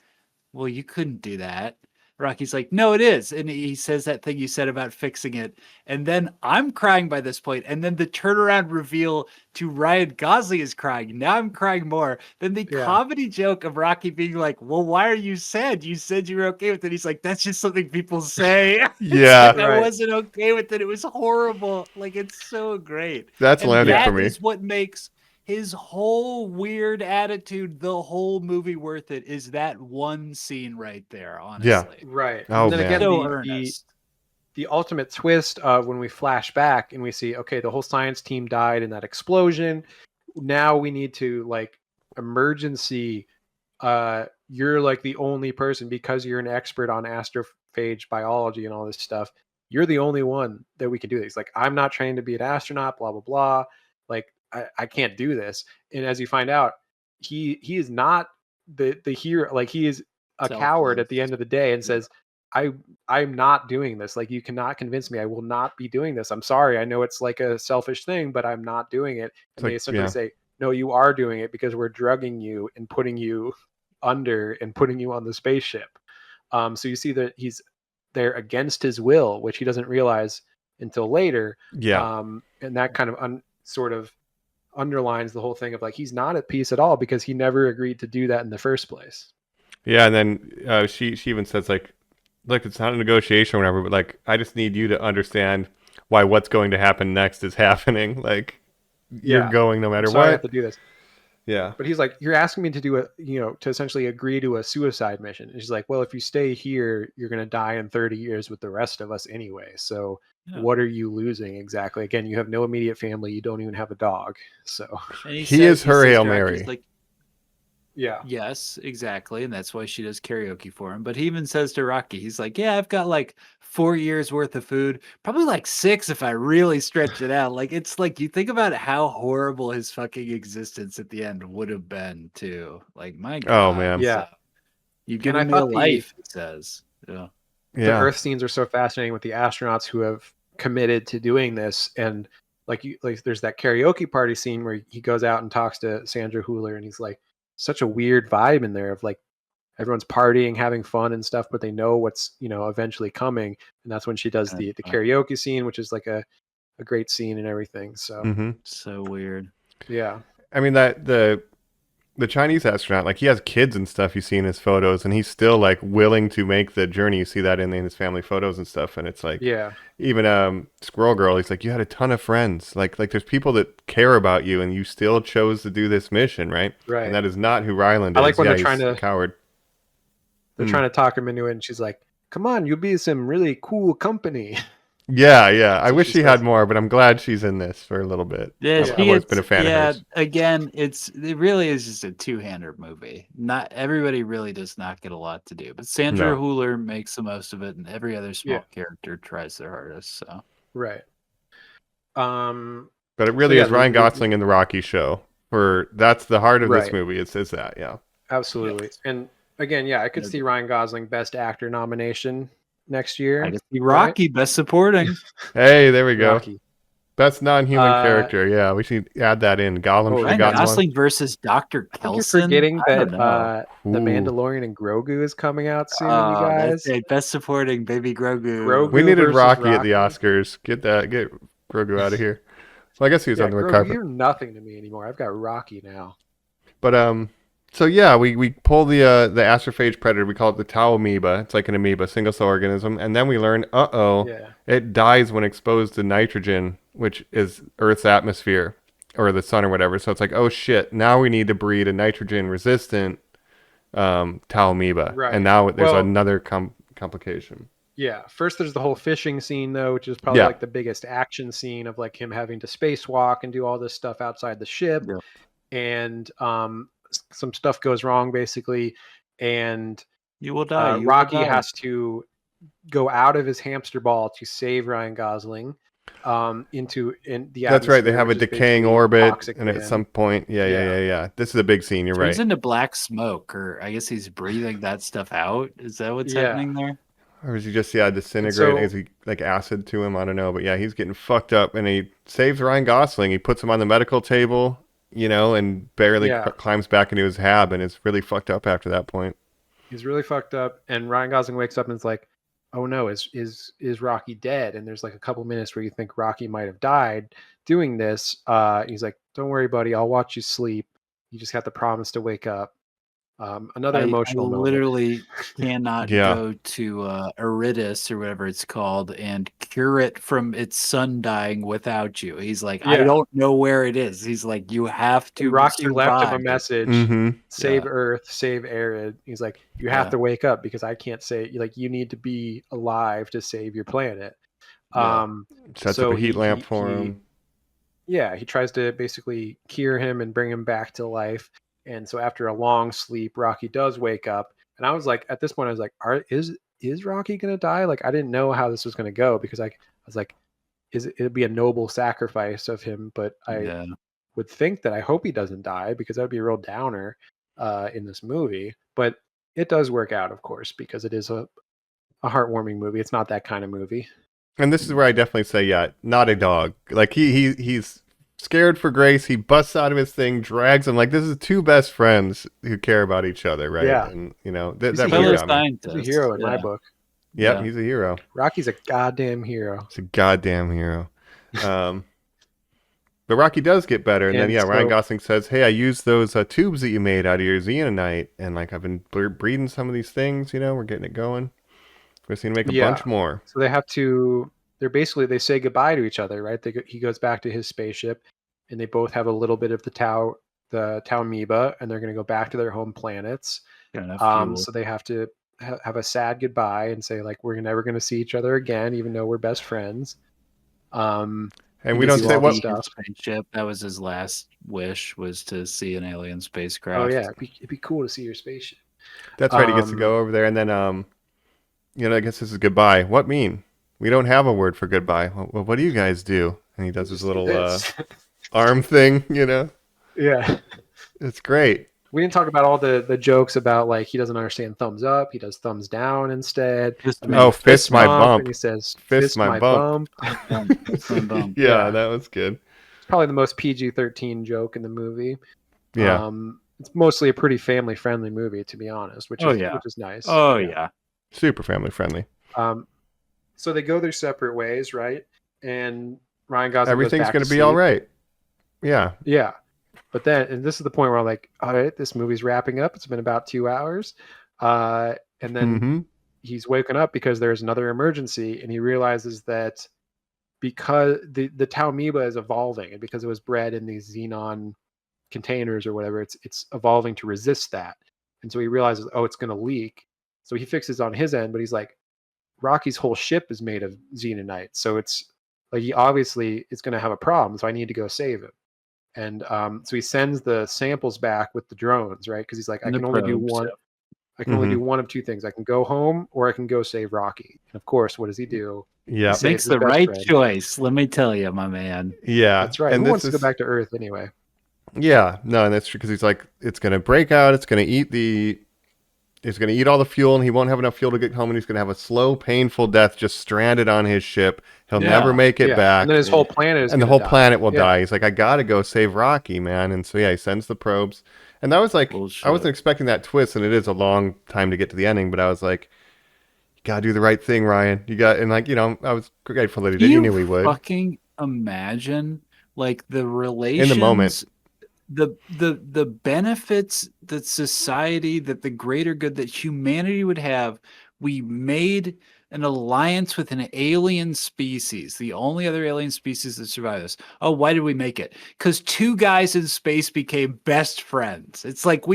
"Well, you couldn't do that." Rocky's like, "No, it is." And he says that thing you said about fixing it. And then I'm crying by this point. And then the turnaround reveal to Ryan Gosling is crying. Now I'm crying more. Then the comedy joke of Rocky being like, "Well, why are you sad? You said you were okay with it." He's like, "That's just something people say." Yeah. I wasn't okay with it. It was horrible. Like, it's so great. That's landing for me. That is what makes his whole weird attitude, the whole movie worth it is that one scene right there, honestly. Right. Oh, And then man. again, So the earnest. the ultimate twist of when we flash back and we see, okay, the whole science team died in that explosion. Now we need to like emergency. You're like the only person, because you're an expert on astrophage biology and all this stuff. You're the only one that we can do this. Like, I'm not trained to be an astronaut, blah, blah, blah. Like, I can't do this. And as you find out, he is not the hero. Like, he is a coward at the end of the day and says, I'm not doing this. Like, you cannot convince me. I will not be doing this. I'm sorry. I know it's like a selfish thing, but I'm not doing it. And they essentially say, no, you are doing it because we're drugging you and putting you under and putting you on the spaceship. So you see that he's there against his will, which he doesn't realize until later. Yeah. And that kind of sort of underlines the whole thing of like, he's not at peace at all because he never agreed to do that in the first place. Yeah, and then she even says like, look, it's not a negotiation or whatever, but like, I just need you to understand why what's going to happen next is happening. Like, you're going no matter so what. I have to do this. Yeah. But he's like, you're asking me to do to essentially agree to a suicide mission. And she's like, well, if you stay here, you're going to die in 30 years with the rest of us anyway. So what are you losing exactly? Again, you have no immediate family. You don't even have a dog. So he is her Hail Mary. Like, yeah. Yes, exactly. And that's why she does karaoke for him. But he even says to Rocky, he's like, yeah, I've got like 4 years worth of food, probably like 6 if I really stretch it out. Like, it's like, you think about how horrible his fucking existence at the end would have been too. Like, my God. Oh, man. Yeah. You've given And I me a thought life, it says. Yeah. The Earth scenes are so fascinating with the astronauts who have committed to doing this. And like there's that karaoke party scene where he goes out and talks to Sandra Hüller, and he's like, such a weird vibe in there of like everyone's partying, having fun and stuff, but they know what's eventually coming. And that's when she does the karaoke scene, which is like a great scene and everything. So So weird. Yeah. I mean, that the Chinese astronaut, like, he has kids and stuff you see in his photos, and he's still like willing to make the journey. You see that in his family photos and stuff, and it's like, even Squirrel Girl, he's like, you had a ton of friends, like there's people that care about you, and you still chose to do this mission, right? Right. And that is not who Ryland is. I like when they're trying to coward. They're trying to talk him into it, and she's like, come on, you'll be some really cool company. Yeah. I wish she had more, but I'm glad she's in this for a little bit. Yeah, I've always been a fan of hers. Again, it really is just a two-hander movie. Not everybody really does not get a lot to do, but Sandra Hüller makes the most of it, and every other small character tries their hardest. So right. But it really is Ryan Gosling in the Rocky show. That's the heart of this movie. It says that, Absolutely. And again, I could see Ryan Gosling Best Actor nomination next year. I could see Rocky Best Supporting. Hey, there we go. Rocky. Best non-human character. Yeah, we should add that in. Gollum should have gotten Gosling versus Dr. Kelson. You're forgetting that The Mandalorian and Grogu is coming out soon, you guys. That's it. Best Supporting, baby Grogu. We needed Rocky at the Oscars. Get Grogu out of here. Well, I guess he was on the red carpet. You're nothing to me anymore. I've got Rocky now. But so yeah, we pull the astrophage predator. We call it the tau amoeba. It's like an amoeba, single cell organism, and then we learn, it dies when exposed to nitrogen, which is Earth's atmosphere or the sun or whatever. So it's like, oh shit, now we need to breed a nitrogen resistant tau amoeba, and now there's another complication. Yeah, first there's the whole fishing scene though, which is probably like the biggest action scene of like him having to spacewalk and do all this stuff outside the ship, and some stuff goes wrong basically, and you will die. Rocky has to go out of his hamster ball to save Ryan Gosling into the That's right. They have a decaying orbit, and at land. some point, yeah. This is a big scene. You're Turns right. into black smoke, or I guess he's breathing that stuff out. Is that what's happening there? Or is he just disintegrating? Is he like acid to him? I don't know, but yeah, he's getting fucked up, and he saves Ryan Gosling. He puts him on the medical table, and barely climbs back into his hab, and is really fucked up after that point. He's really fucked up, and Ryan Gosling wakes up and is like, "Oh no, is Rocky dead?" And there's like a couple minutes where you think Rocky might have died doing this. He's like, "Don't worry, buddy. I'll watch you sleep. You just have to promise to wake up." Another I emotional moment. literally cannot Yeah. go to Eritis or whatever it's called and cure it from its son dying without you. He's like, I Yeah. don't know where it is. He's like, you have And to Rocky left him a survive. message: Mm-hmm. save Yeah. Earth, save Arid. He's like, you have Yeah. to wake up because I can't say, like, you need to be alive to save your planet. Yeah. Sets So up a heat lamp he for him. yeah, he tries to basically cure him and bring him back to life. And so after a long sleep, Rocky does wake up. And I was like, at this point, I was like, is Rocky gonna die? Like, I didn't know how this was gonna go because I was like, it'd be a noble sacrifice of him, but I Yeah. would think that I hope he doesn't die because that would be a real downer in this movie. But it does work out, of course, because it is a heartwarming movie. It's not that kind of movie. And this is where I definitely say, yeah, not a dog. Like he's scared for Grace. He busts out of his thing, drags him. Like this is two best friends who care about each other, right? Yeah. And you know He's that a really hero. got me. He's Scientist. a hero in my Yeah. book. Yep, Yeah. he's a hero. Rocky's a goddamn hero. He's a goddamn hero. But Rocky does get better, and then And Ryan so- Gosling says, "Hey, I used those tubes that you made out of your xenonite, and like I've been breeding some of these things. You know, we're getting it going. We're going to make a Yeah. bunch more." So they say goodbye to each other, right? He goes back to his spaceship, and they both have a little bit of the tau amoeba, and they're going to go back to their home planets. Got enough fuel. So they have to have a sad goodbye and say, like, we're never going to see each other again, even though we're best friends. And we does don't do say all what. these stuff. Spaceship. That was his last wish, was to see an alien spacecraft. Oh yeah, it'd be cool to see your spaceship. That's right. He gets to go over there, and then I guess this is goodbye. What mean? We don't have a word for goodbye. Well, what do you guys do? And he does his little This. arm thing. You know, Yeah. it's great. We didn't talk about all the jokes about, like, he doesn't understand thumbs up. He does thumbs down instead. Fist my bump. And he says, Fist my bump. Yeah. That was good. It's probably the most PG-13 joke in the movie. Yeah. It's mostly a pretty family-friendly movie, to be honest, which is nice. Oh yeah. Super family friendly. So they go their separate ways, right? And Ryan Gosling Everything's goes back going to to be sleep. all right. Yeah. Yeah. But then, and this is the point where I'm like, all right, this movie's wrapping up. It's been about 2 hours. And then he's waking up because there's another emergency, and he realizes that because the tau amoeba is evolving, and because it was bred in these xenon containers or whatever, it's evolving to resist that. And so he realizes, oh, it's going to leak. So he fixes on his end, but he's like, Rocky's whole ship is made of xenonite. So it's like, he obviously is going to have a problem. So I need to go save him. And so he sends the samples back with the drones, right? Because he's like, I can only do one. I can only do one of two things. I can go home, or I can go save Rocky. And of course, what does he do? Yeah. He Makes saves the his best right friend. choice. Let me tell you, my man. Yeah. That's right. And Who wants to go back to Earth anyway? Yeah. No, and that's true, because he's like, it's going to break out. It's going to eat all the fuel, and he won't have enough fuel to get home, and he's going to have a slow, painful death just stranded on his ship. He'll never make it back. And then his whole planet is and the gonna whole die. planet will die. He's like, I got to go save Rocky, man. And so, he sends the probes. And that was like, Bullshit. I wasn't expecting that twist, and it is a long time to get to the ending, but I was like, you got to do the right thing, Ryan. I was grateful that he did. You knew he would. Fucking imagine, like, the relations, In the moment. the benefits that society, that the greater good that humanity would have. We made an alliance with an alien species, the only other alien species that survived this. Oh, why did we make it? Because two guys in space became best friends. It's like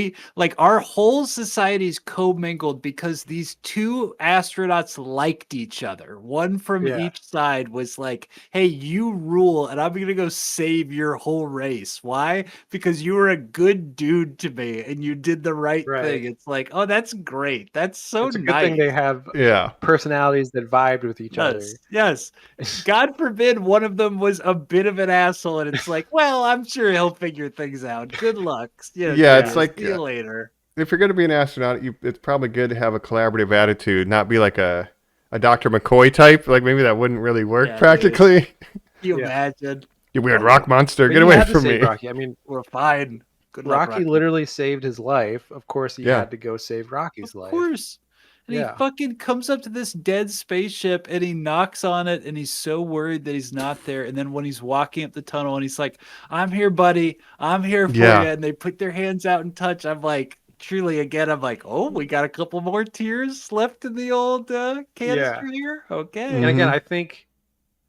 our whole society is commingled because these two astronauts liked each other. One from each side was like, hey, you rule, and I'm going to go save your whole race. Why? Because you were a good dude to me, and you did the right thing. It's like, oh, that's great. That's so It's a good nice. thing they have personalities that vibed with each other. Yes. God forbid one of them was a bit of an asshole, and it's like, well, I'm sure he'll figure things out. Good luck. It's like, see you later. If you're going to be an astronaut, it's probably good to have a collaborative attitude, not be like a Dr. McCoy type. Like, maybe that wouldn't really work practically. Can you imagine? You weird rock monster, But get you away had to from save me. Rocky. I mean, we're fine. Good luck, Rocky literally saved his life. Of course, he had to go save Rocky's life. Of course. And he fucking comes up to this dead spaceship, and he knocks on it, and he's so worried that he's not there. And then when he's walking up the tunnel, and he's like, I'm here, buddy. I'm here for you. And they put their hands out and touch. I'm like, truly, again, I'm like, oh, we got a couple more tears left in the old canister here. Okay. And again, I think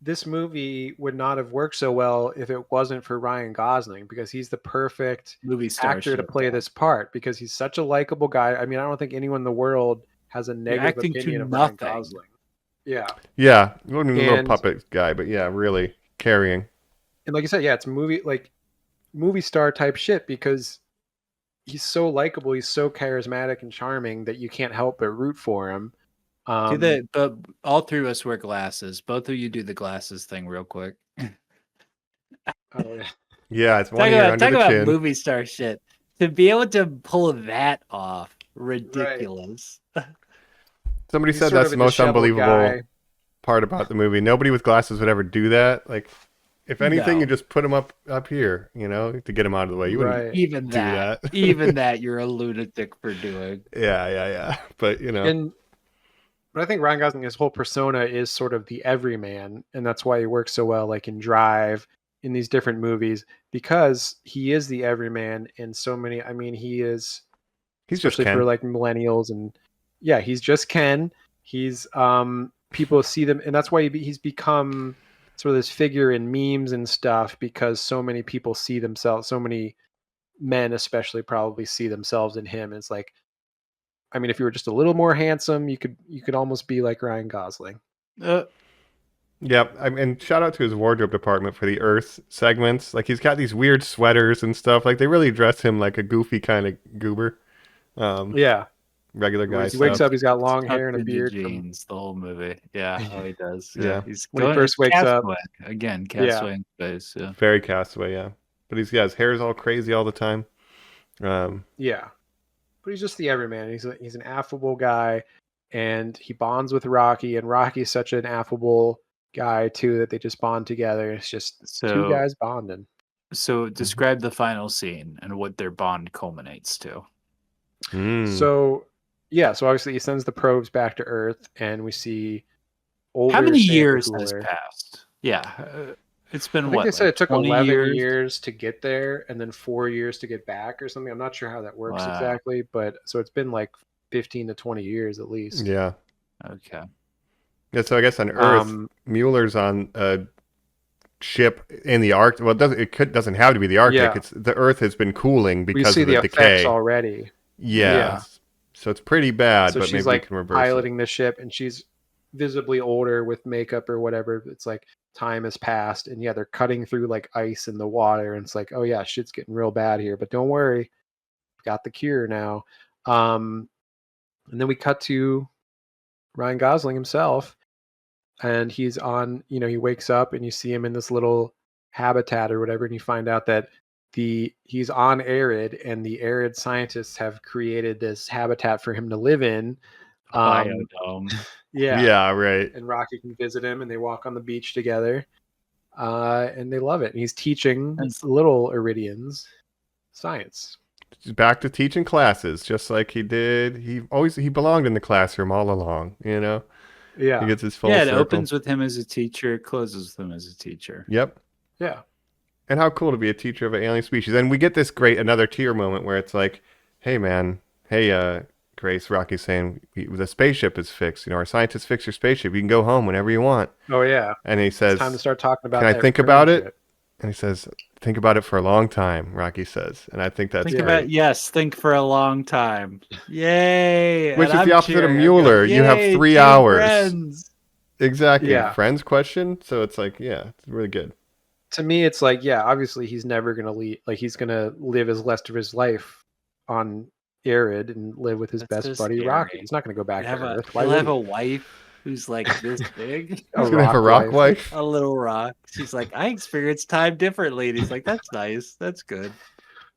this movie would not have worked so well if it wasn't for Ryan Gosling, because he's the perfect Movie star actor to shit, play yeah. this part, because he's such a likable guy. I mean, I don't think anyone in the world has a negative acting to opinion of Ryan nothing. Gosling. Yeah. Yeah, a little And- puppet guy, but yeah, really carrying. And like you said, yeah, it's movie star type shit, because he's so likable, he's so charismatic and charming that you can't help but root for him. But all three of us wear glasses. Both of you do the glasses thing real quick. Oh, yeah. Yeah, it's one ear under Talk the about chin. movie star shit. To be able to pull that off, ridiculous. Somebody He's said sort that's of the a most disheveled unbelievable guy. part about the movie. Nobody with glasses would ever do that. Like, if anything, No. you just put him up here, you know, to get him out of the way. You wouldn't. Right. Even do that, that. even that, you're a lunatic for doing. Yeah. But you know, But I think Ryan Gosling, his whole persona is sort of the everyman, and that's why he works so well, like in Drive, in these different movies, because he is the everyman in so many. I mean, he's just especially Ken. for like millennials, and yeah, he's just Ken. He's people see them, and that's why he's become sort of this figure in memes and stuff, because so many people see themselves, so many men especially probably see themselves in him. It's like, I mean, if you were just a little more handsome, you could almost be like Ryan Gosling. Yeah, and shout out to his wardrobe department for the Earth segments. Like, he's got these weird sweaters and stuff. Like, they really dress him like a goofy kind of goober. Yeah, Regular guy. he wakes stuff. up, he's got long hair and a Tucked into beard. jeans the whole movie. Yeah, oh, he does. Yeah. He's When he going first wakes up. Castaway. Again, Castaway in space. Yeah. Very Castaway, yeah. But his hair's all crazy all the time. Yeah, but he's just the everyman. He's an affable guy, and he bonds with Rocky, and Rocky's such an affable guy too that they just bond together. It's just two guys bonding. So describe the final scene and what their bond culminates to. So obviously he sends the probes back to Earth, and we see older. How many Santa years Cooler. has passed? Yeah, it's been I think what? they said it took 20 11 years to get there, and then 4 years to get back, or something. I'm not sure how that works Wow. exactly, but so it's been like 15 to 20 years at least. Yeah. Okay. Yeah, so I guess on Earth, Mueller's on a ship in the Arctic. Well, it doesn't have to be the Arctic. Yeah. It's the Earth has been cooling We because see of the effects decay. already. Yeah. So it's pretty bad, So but she's maybe like we can reverse piloting the ship, and she's visibly older with makeup or whatever. It's like time has passed, and yeah, they're cutting through like ice in the water, and it's like, oh yeah, shit's getting real bad here, but don't worry, got the cure now. And then we cut to Ryan Gosling himself, and he's on, he wakes up, and you see him in this little habitat or whatever, and you find out that he's on Arid, and the Arid scientists have created this habitat for him to live in. Biodome. Yeah, right. And Rocky can visit him, and they walk on the beach together, and they love it. And he's teaching little Iridians science. He's back to teaching classes, just like he did. He belonged in the classroom all along, you know? Yeah. He gets his full Yeah, it circle. opens with him as a teacher, closes with him as a teacher. Yep. Yeah. And how cool to be a teacher of an alien species. And we get this another tier moment where it's like, hey, man, hey, Grace, Rocky's saying, the spaceship is fixed. Our scientists fixed your spaceship. You can go home whenever you want. Oh, yeah. And he says, it's time to start talking about can I that think about shit. it? And he says, think about it for a long time, Rocky says. And I think that's Think for a long time. Yay. Which And is the I'm opposite of cheering. Mueller. You have Yay, 3 two hours. friends. Exactly. Yeah. Friends question. So it's like, yeah, it's really good. To me, it's like, yeah, obviously he's never going to leave. Like, he's going to live his rest of his life on Arid and live with his That's best so buddy, scary. Rocky. He's not going to go back to Earth. He'll have a wife who's like this big. He's going to have a rock wife. A little rock. She's like, I experience time differently. And he's like, that's nice. That's good.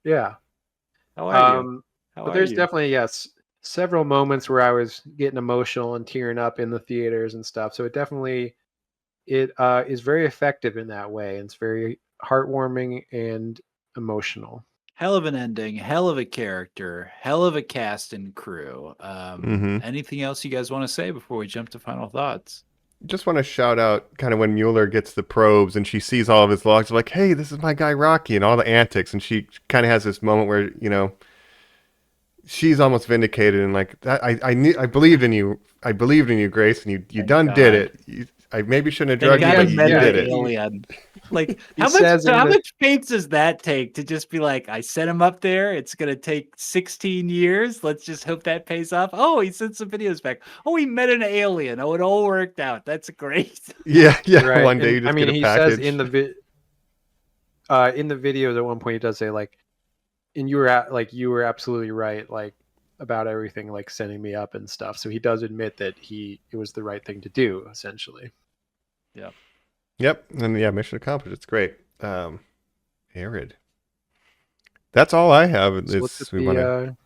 Yeah. How are you? But there's definitely, yes, several moments where I was getting emotional and tearing up in the theaters and stuff. So it definitely is very effective in that way. And it's very heartwarming and emotional. Hell of an ending, hell of a character, hell of a cast and crew. Anything else you guys want to say before we jump to final thoughts? Just want to shout out kind of when Mueller gets the probes and she sees all of his logs, like, hey, this is my guy Rocky, and all the antics. And she kind of has this moment where, she's almost vindicated, and like that, I believed in you. I believed in you, Grace, and you done God. did it. I maybe shouldn't have Thank drugged you, God but he you met did an it. alien. Like He how says in the- much faith does that take to just be like, I sent him up there. It's gonna take 16 years. Let's just hope that pays off. Oh, he sent some videos back. Oh, he met an alien. Oh, it all worked out. That's great. Yeah, yeah. right. One day And, you just I mean, get a he package. says in the videos at one point he does say like, and you were absolutely right, like about everything, like sending me up and stuff. So he does admit that it was the right thing to do, essentially. Yep, and yeah, mission accomplished. It's great. Arid. That's all I have. So let's Is just we want to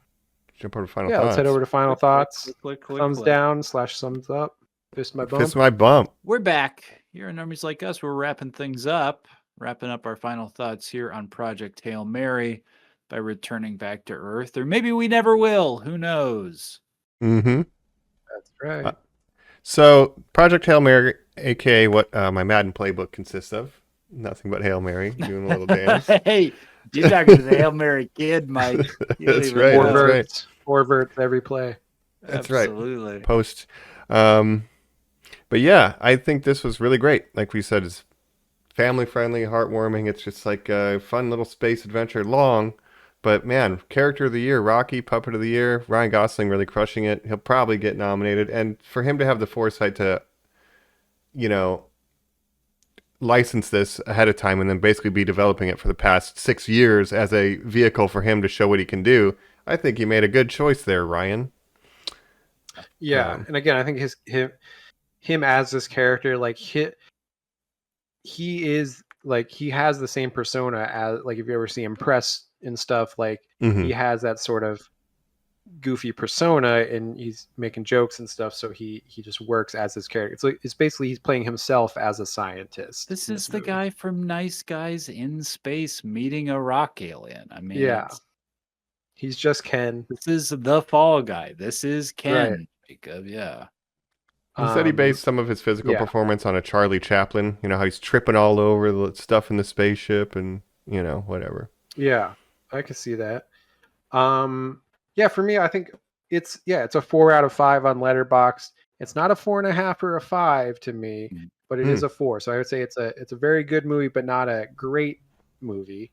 jump over to final thoughts. let's head over to final thoughts. Click, Thumbs down / thumbs up. Fist my bump. Fist my bump. We're back here on Normies Like Us. We're wrapping things up, wrapping up our final thoughts here on Project Hail Mary by returning back to Earth, or maybe we never will. Who knows? Mm-hmm. That's right. So Project Hail Mary, aka what my Madden playbook consists of, nothing but Hail Mary, doing a little dance. Hey, you're talking to the Hail Mary kid, Mike. You don't That's even right. know. Four That's right. verts. 4 verts every play. That's right. Absolutely. Post. But yeah, I think this was really great. Like we said, it's family friendly, heartwarming. It's just like a fun little space adventure. Long, but man, character of the year, Rocky, puppet of the year, Ryan Gosling really crushing it. He'll probably get nominated, and for him to have the foresight to, license this ahead of time and then basically be developing it for the past 6 years as a vehicle for him to show what he can do. I think he made a good choice there, Ryan. Yeah, and again, I think him as this character, like he is like he has the same persona as like if you ever see him press and stuff, like he has that sort of goofy persona and he's making jokes and stuff, so he just works as his character. It's basically he's playing himself as a scientist. This in is the movie. guy from Nice Guys in Space meeting a rock alien. I mean, Yeah. He's just Ken. this is the fall guy. This is Ken. Right. Jacob, yeah. He said he based some of his physical performance on a Charlie Chaplin. You know, how he's tripping all over the stuff in the spaceship and, whatever. Yeah, I can see that. Yeah, for me, I think it's a 4 out of 5 on Letterboxd. It's not a 4.5 or a 5 to me, but it is a 4. So I would say it's a very good movie, but not a great movie.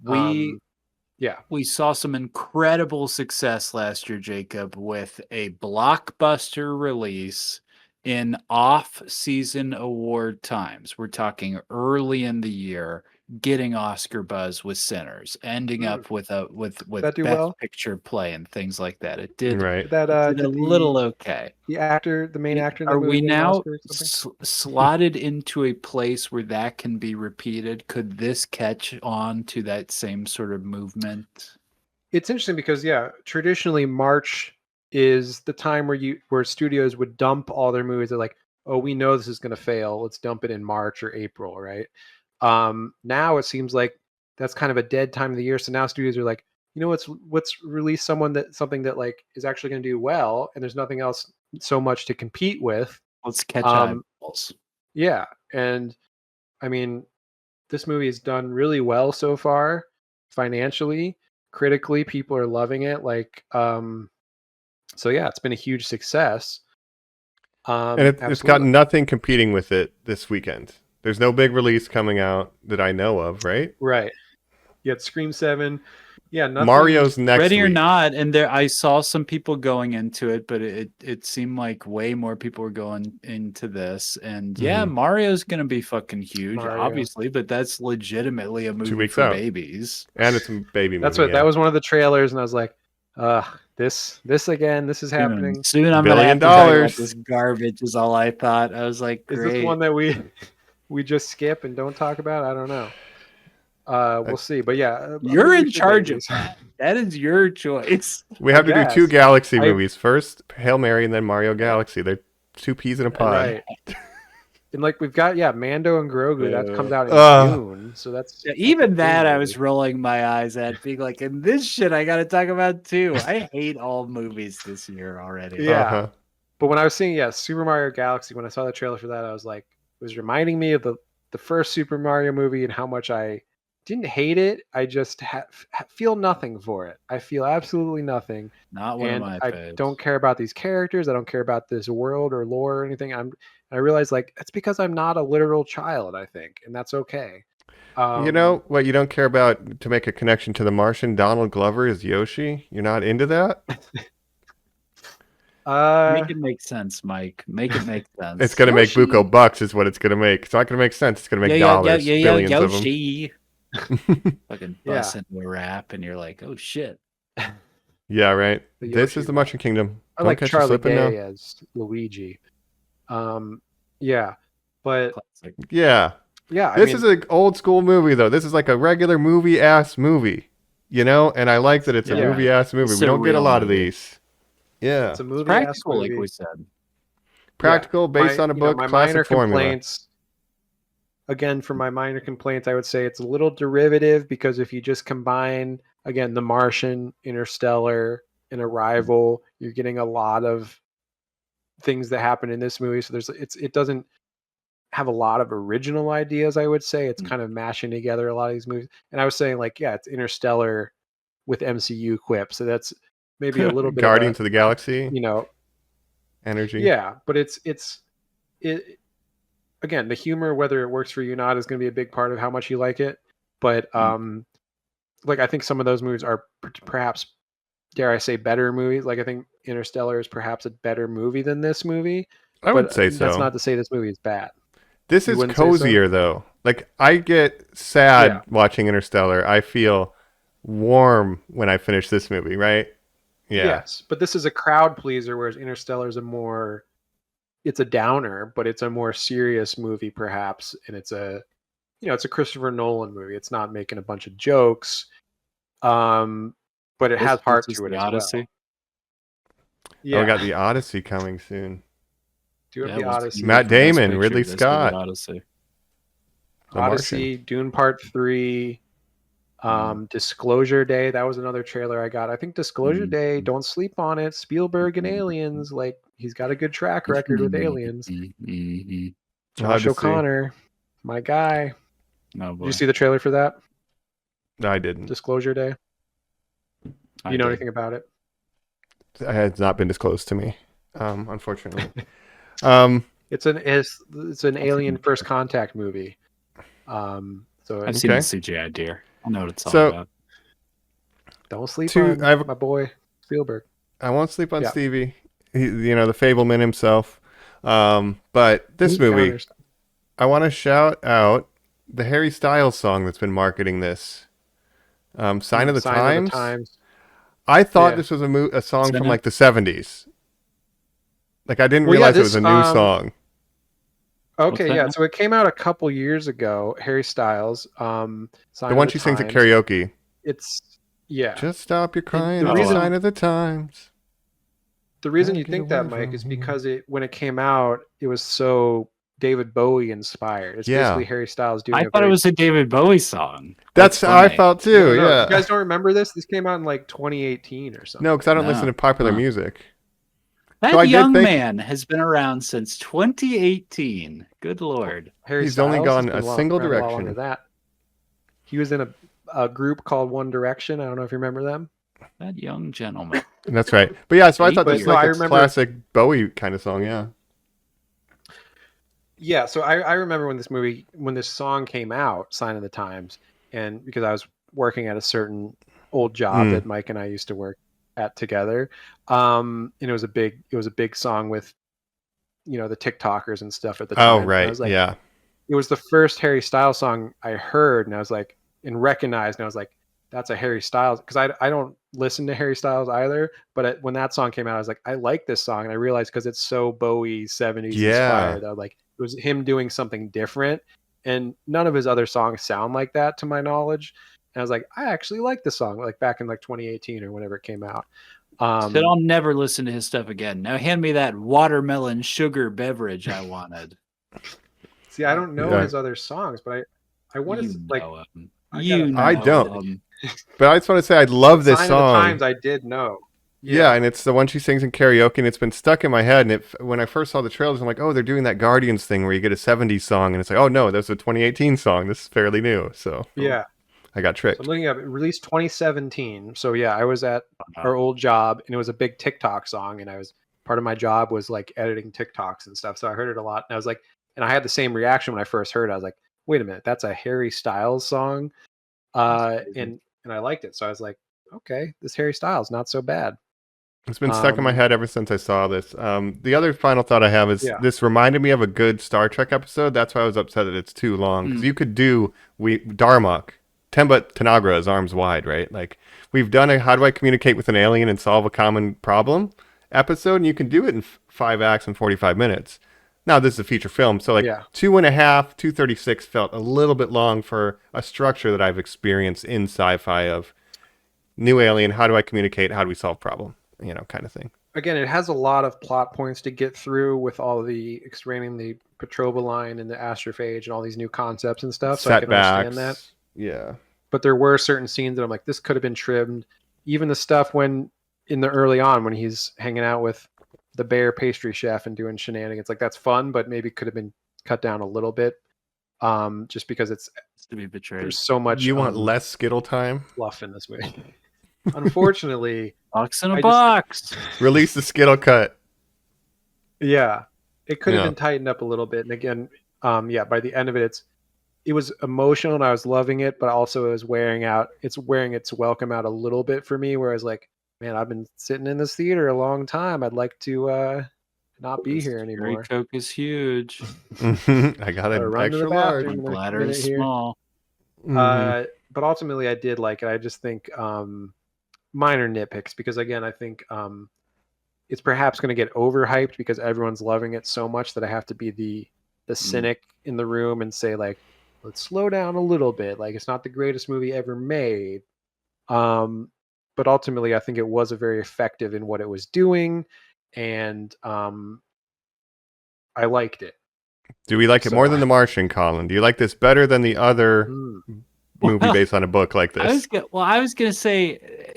We saw some incredible success last year, Jacob, with a blockbuster release in off-season award times. We're talking early in the year, getting Oscar buzz with Sinners, ending up with that do Best well? Picture play and things like that. It did, Right. That it did a little okay. the main actor in the Are movie we win an now Oscar or something? slotted into a place where that can be repeated? Could this catch on to that same sort of movement? It's interesting because traditionally March is the time where studios would dump all their movies. They're like, oh, we know this is going to fail. Let's dump it in March or April, right? Now it seems like that's kind of a dead time of the year. So now studios are like, let's release something that like is actually going to do well, and there's nothing else so much to compete with. Let's catch eyeballs. Yeah, and I mean, this movie has done really well so far, financially, critically. People are loving it. Like, so yeah, it's been a huge success. And it's got nothing competing with it this weekend. There's no big release coming out that I know of, right? Right. You had Scream 7. Yeah, nothing. Mario's next Ready or week. not, and there I saw some people going into it, but it seemed like way more people were going into this. And yeah, Mario's gonna be fucking huge, obviously, but that's legitimately a movie 2 weeks for out. babies. And it's a baby movie. That's what that was one of the trailers, and I was like, this again, this is happening. Soon I'm $1 gonna billion. have to talk about this garbage is all I thought. I was like, Is great. this one that we just skip and don't talk about? I don't know. We'll see. But yeah, You're in charge of that. That is your choice. We have to do Yes. 2 Galaxy movies. First Hail Mary and then Mario Galaxy. They're 2 peas in a pod. Right. And like we've got Mando and Grogu that comes out in June, so that's Even that I was rolling my eyes at, being like, and this shit I got to talk about too. I hate all movies this year already. Yeah. But when I was seeing Super Mario Galaxy, when I saw the trailer for that, I was like, it was reminding me of the first Super Mario movie and how much I didn't hate it. I just feel nothing for it. I feel absolutely nothing. Not one And of my I faves. don't care about these characters. I don't care about this world or lore or anything. I realize like it's because I'm not a literal child, I think, and that's okay. You know what you don't care about to make a connection to the Martian? Donald Glover is Yoshi. You're not into that? Make it make sense, Mike. Make it make sense. It's going to make Yoshi. buco bucks is what it's going to make. It's not going to make sense. It's going to make dollars, billions of them. Yoshi. Fucking bust into a rap, and you're like, oh shit. Yeah, right. The This is Yoshi the one. Mushroom Kingdom. I Don't like catch you Charlie slipping Day now. as Luigi. But Classic. Yeah. yeah, This is an old school movie, though. This is like a regular movie-ass movie, you know? And I like that it's a Yeah. movie-ass movie. It's We a don't get a real lot of movie. these. Yeah. it's a movie. Practical, like we said. Practical, based on a book, my classic minor formula. complaints. Again, for my minor complaints, I would say it's a little derivative because if you just combine again The Martian, Interstellar, and Arrival, you're getting a lot of things that happen in this movie. So it doesn't have a lot of original ideas. I would say it's kind of mashing together a lot of these movies. And I was saying like, yeah, it's Interstellar with MCU quips. So that's maybe a little bit Guardians of of the Galaxy you know, energy. yeah, but it again, the humor, whether it works for you or not, is going to be a big part of how much you like it. But like I think some of those movies are perhaps, dare I say, better movies. Like I think Interstellar is perhaps a better movie than this movie. I would But say so. That's not to say this movie is bad. This You is wouldn't say so? cozier, though. Like, I get sad Yeah. watching Interstellar. I feel warm when I finish this movie, right? Yeah. Yes, but this is a crowd pleaser, whereas Interstellar is it's a downer, but it's a more serious movie, perhaps, and it's a Christopher Nolan movie. It's not making a bunch of jokes, but it has heart to it the as Odyssey. well. Oh, Yeah, we got the Odyssey coming soon. do have Yeah, the it was Odyssey. Matt Best Damon, Picture, Ridley Best Scott. Odyssey. The Odyssey, Dune Part 3, Disclosure Day. That was another trailer I got. I think Disclosure Day, don't sleep on it. Spielberg and Aliens, like he's got a good track record with Aliens. Hard Josh to see. O'Connor, my guy. Oh Did boy. you see the trailer for that? I didn't. Disclosure Day. I You know did. anything about it? It has not been disclosed to me, unfortunately. It's an Alien First Contact movie. So I've seen Okay. the CGI deer. I know what it's all So- about. don't sleep Two- on I have a- my boy Spielberg. I won't sleep on Yeah. Stevie. He, the fableman himself. But this movie, Encounters. I want to shout out the Harry Styles song that's been marketing this. Sign of the Times. I thought Yeah. this was a song Isn't from it? like the 70s. Like I didn't Well, yeah, realize it this, was a new song. Okay, What's yeah. that? So it came out a couple years ago. Harry Styles. Sign The of one the she sings at Times. karaoke. It's yeah. Just stop your crying. the It's a reason- sign of the times. The reason Gotta you get think that, away Mike, from is here. because when it came out, it was so David Bowie inspired. It's Yeah. basically Harry Styles doing. I a thought it very- was a David Bowie song. That's how I funny. felt too. No, Yeah. You guys don't remember this? This came out in like 2018 or something. No, because I don't No. listen to popular Huh. music. That So I did young think- man has been around since 2018. Good lord. Harry He's only Styles gone has been a single around a lot direction. longer than that. He was in a group called One Direction. I don't know if you remember them. That young gentleman. That's right. But yeah, so I thought But this was no, like I a remember- classic Bowie kind of song. Yeah. Yeah, so I remember when this song came out, Sign of the Times, and because I was working at a certain old job that Mike and I used to work at together, and it was a big song with, the TikTokers and stuff at the time. Oh, And I right. was like, Yeah. it was the first Harry Styles song I heard, and I was like, and recognized, and I was like, that's a Harry Styles, because I don't listen to Harry Styles either, but when that song came out, I was like, I like this song, and I realized because it's so Bowie 70s Yeah. inspired, I was like, it was him doing something different, and none of his other songs sound like that to my knowledge. And I was like, I actually like this song, like back in like 2018 or whenever it came out. Said I'll never listen to his stuff again. Now hand me that watermelon sugar beverage I wanted. See, I don't know Yeah. his other songs, but I want to You like. know him. I You gotta- know I don't. him. But I just want to say I love this Sign song. of the Times, I did know. Yeah, and it's the one she sings in karaoke, and it's been stuck in my head. And when I first saw the trailers, I'm like, oh, they're doing that Guardians thing where you get a 70s song, and it's like, oh no, that's a 2018 song. This is fairly new. So Yeah. I got So tricked. I'm looking up. It released 2017. So yeah, I was at our old job, and it was a big TikTok song, and I was part of my job was like editing TikToks and stuff. So I heard it a lot, and I was like, and I had the same reaction when I first heard it. I was like, wait a minute, that's a Harry Styles song, and I liked it. So I was like, okay, this Harry Styles not so bad. It's been stuck in my head ever since I saw this. The other final thought I have is Yeah. this reminded me of a good Star Trek episode. That's why I was upset that it's too long. Because you could do Darmok, Temba Tanagra is arms wide, right? Like we've done a how do I communicate with an alien and solve a common problem episode, and you can do it in 5 acts and 45 minutes. Now this is a feature film, so like 2.5, 236 felt a little bit long for a structure that I've experienced in sci-fi of new alien, how do I communicate, how do we solve problem? Kind of thing. Again, it has a lot of plot points to get through with all the explaining the Petrova line and the astrophage and all these new concepts and stuff. So I can understand that. Yeah. But there were certain scenes that I'm like, this could have been trimmed. Even the stuff when in the early on when he's hanging out with the bear pastry chef and doing shenanigans, like that's fun, but maybe could have been cut down a little bit. Just because it's to be betrayed. There's so much. You want less Skittle time? Fluff in this movie. Unfortunately, box in a box. Release the Skittle cut. Yeah, it could have been tightened up a little bit. And again, by the end of it, it was emotional and I was loving it, but also it was wearing out. It's wearing its welcome out a little bit for me. Whereas, like, man, I've been sitting in this theater a long time. I'd like to not be here anymore. Coke is huge. I got an extra large. Bladder is small. But ultimately, I did like it. I just think minor nitpicks because again, I think it's perhaps going to get overhyped because everyone's loving it so much that I have to be the cynic in the room and say like, let's slow down a little bit. Like it's not the greatest movie ever made. But ultimately, I think it was a very effective in what it was doing, and I liked it. Do we like it more than The Martian, Colin? Do you like this better than the other movie based on a book like this? I was gonna say,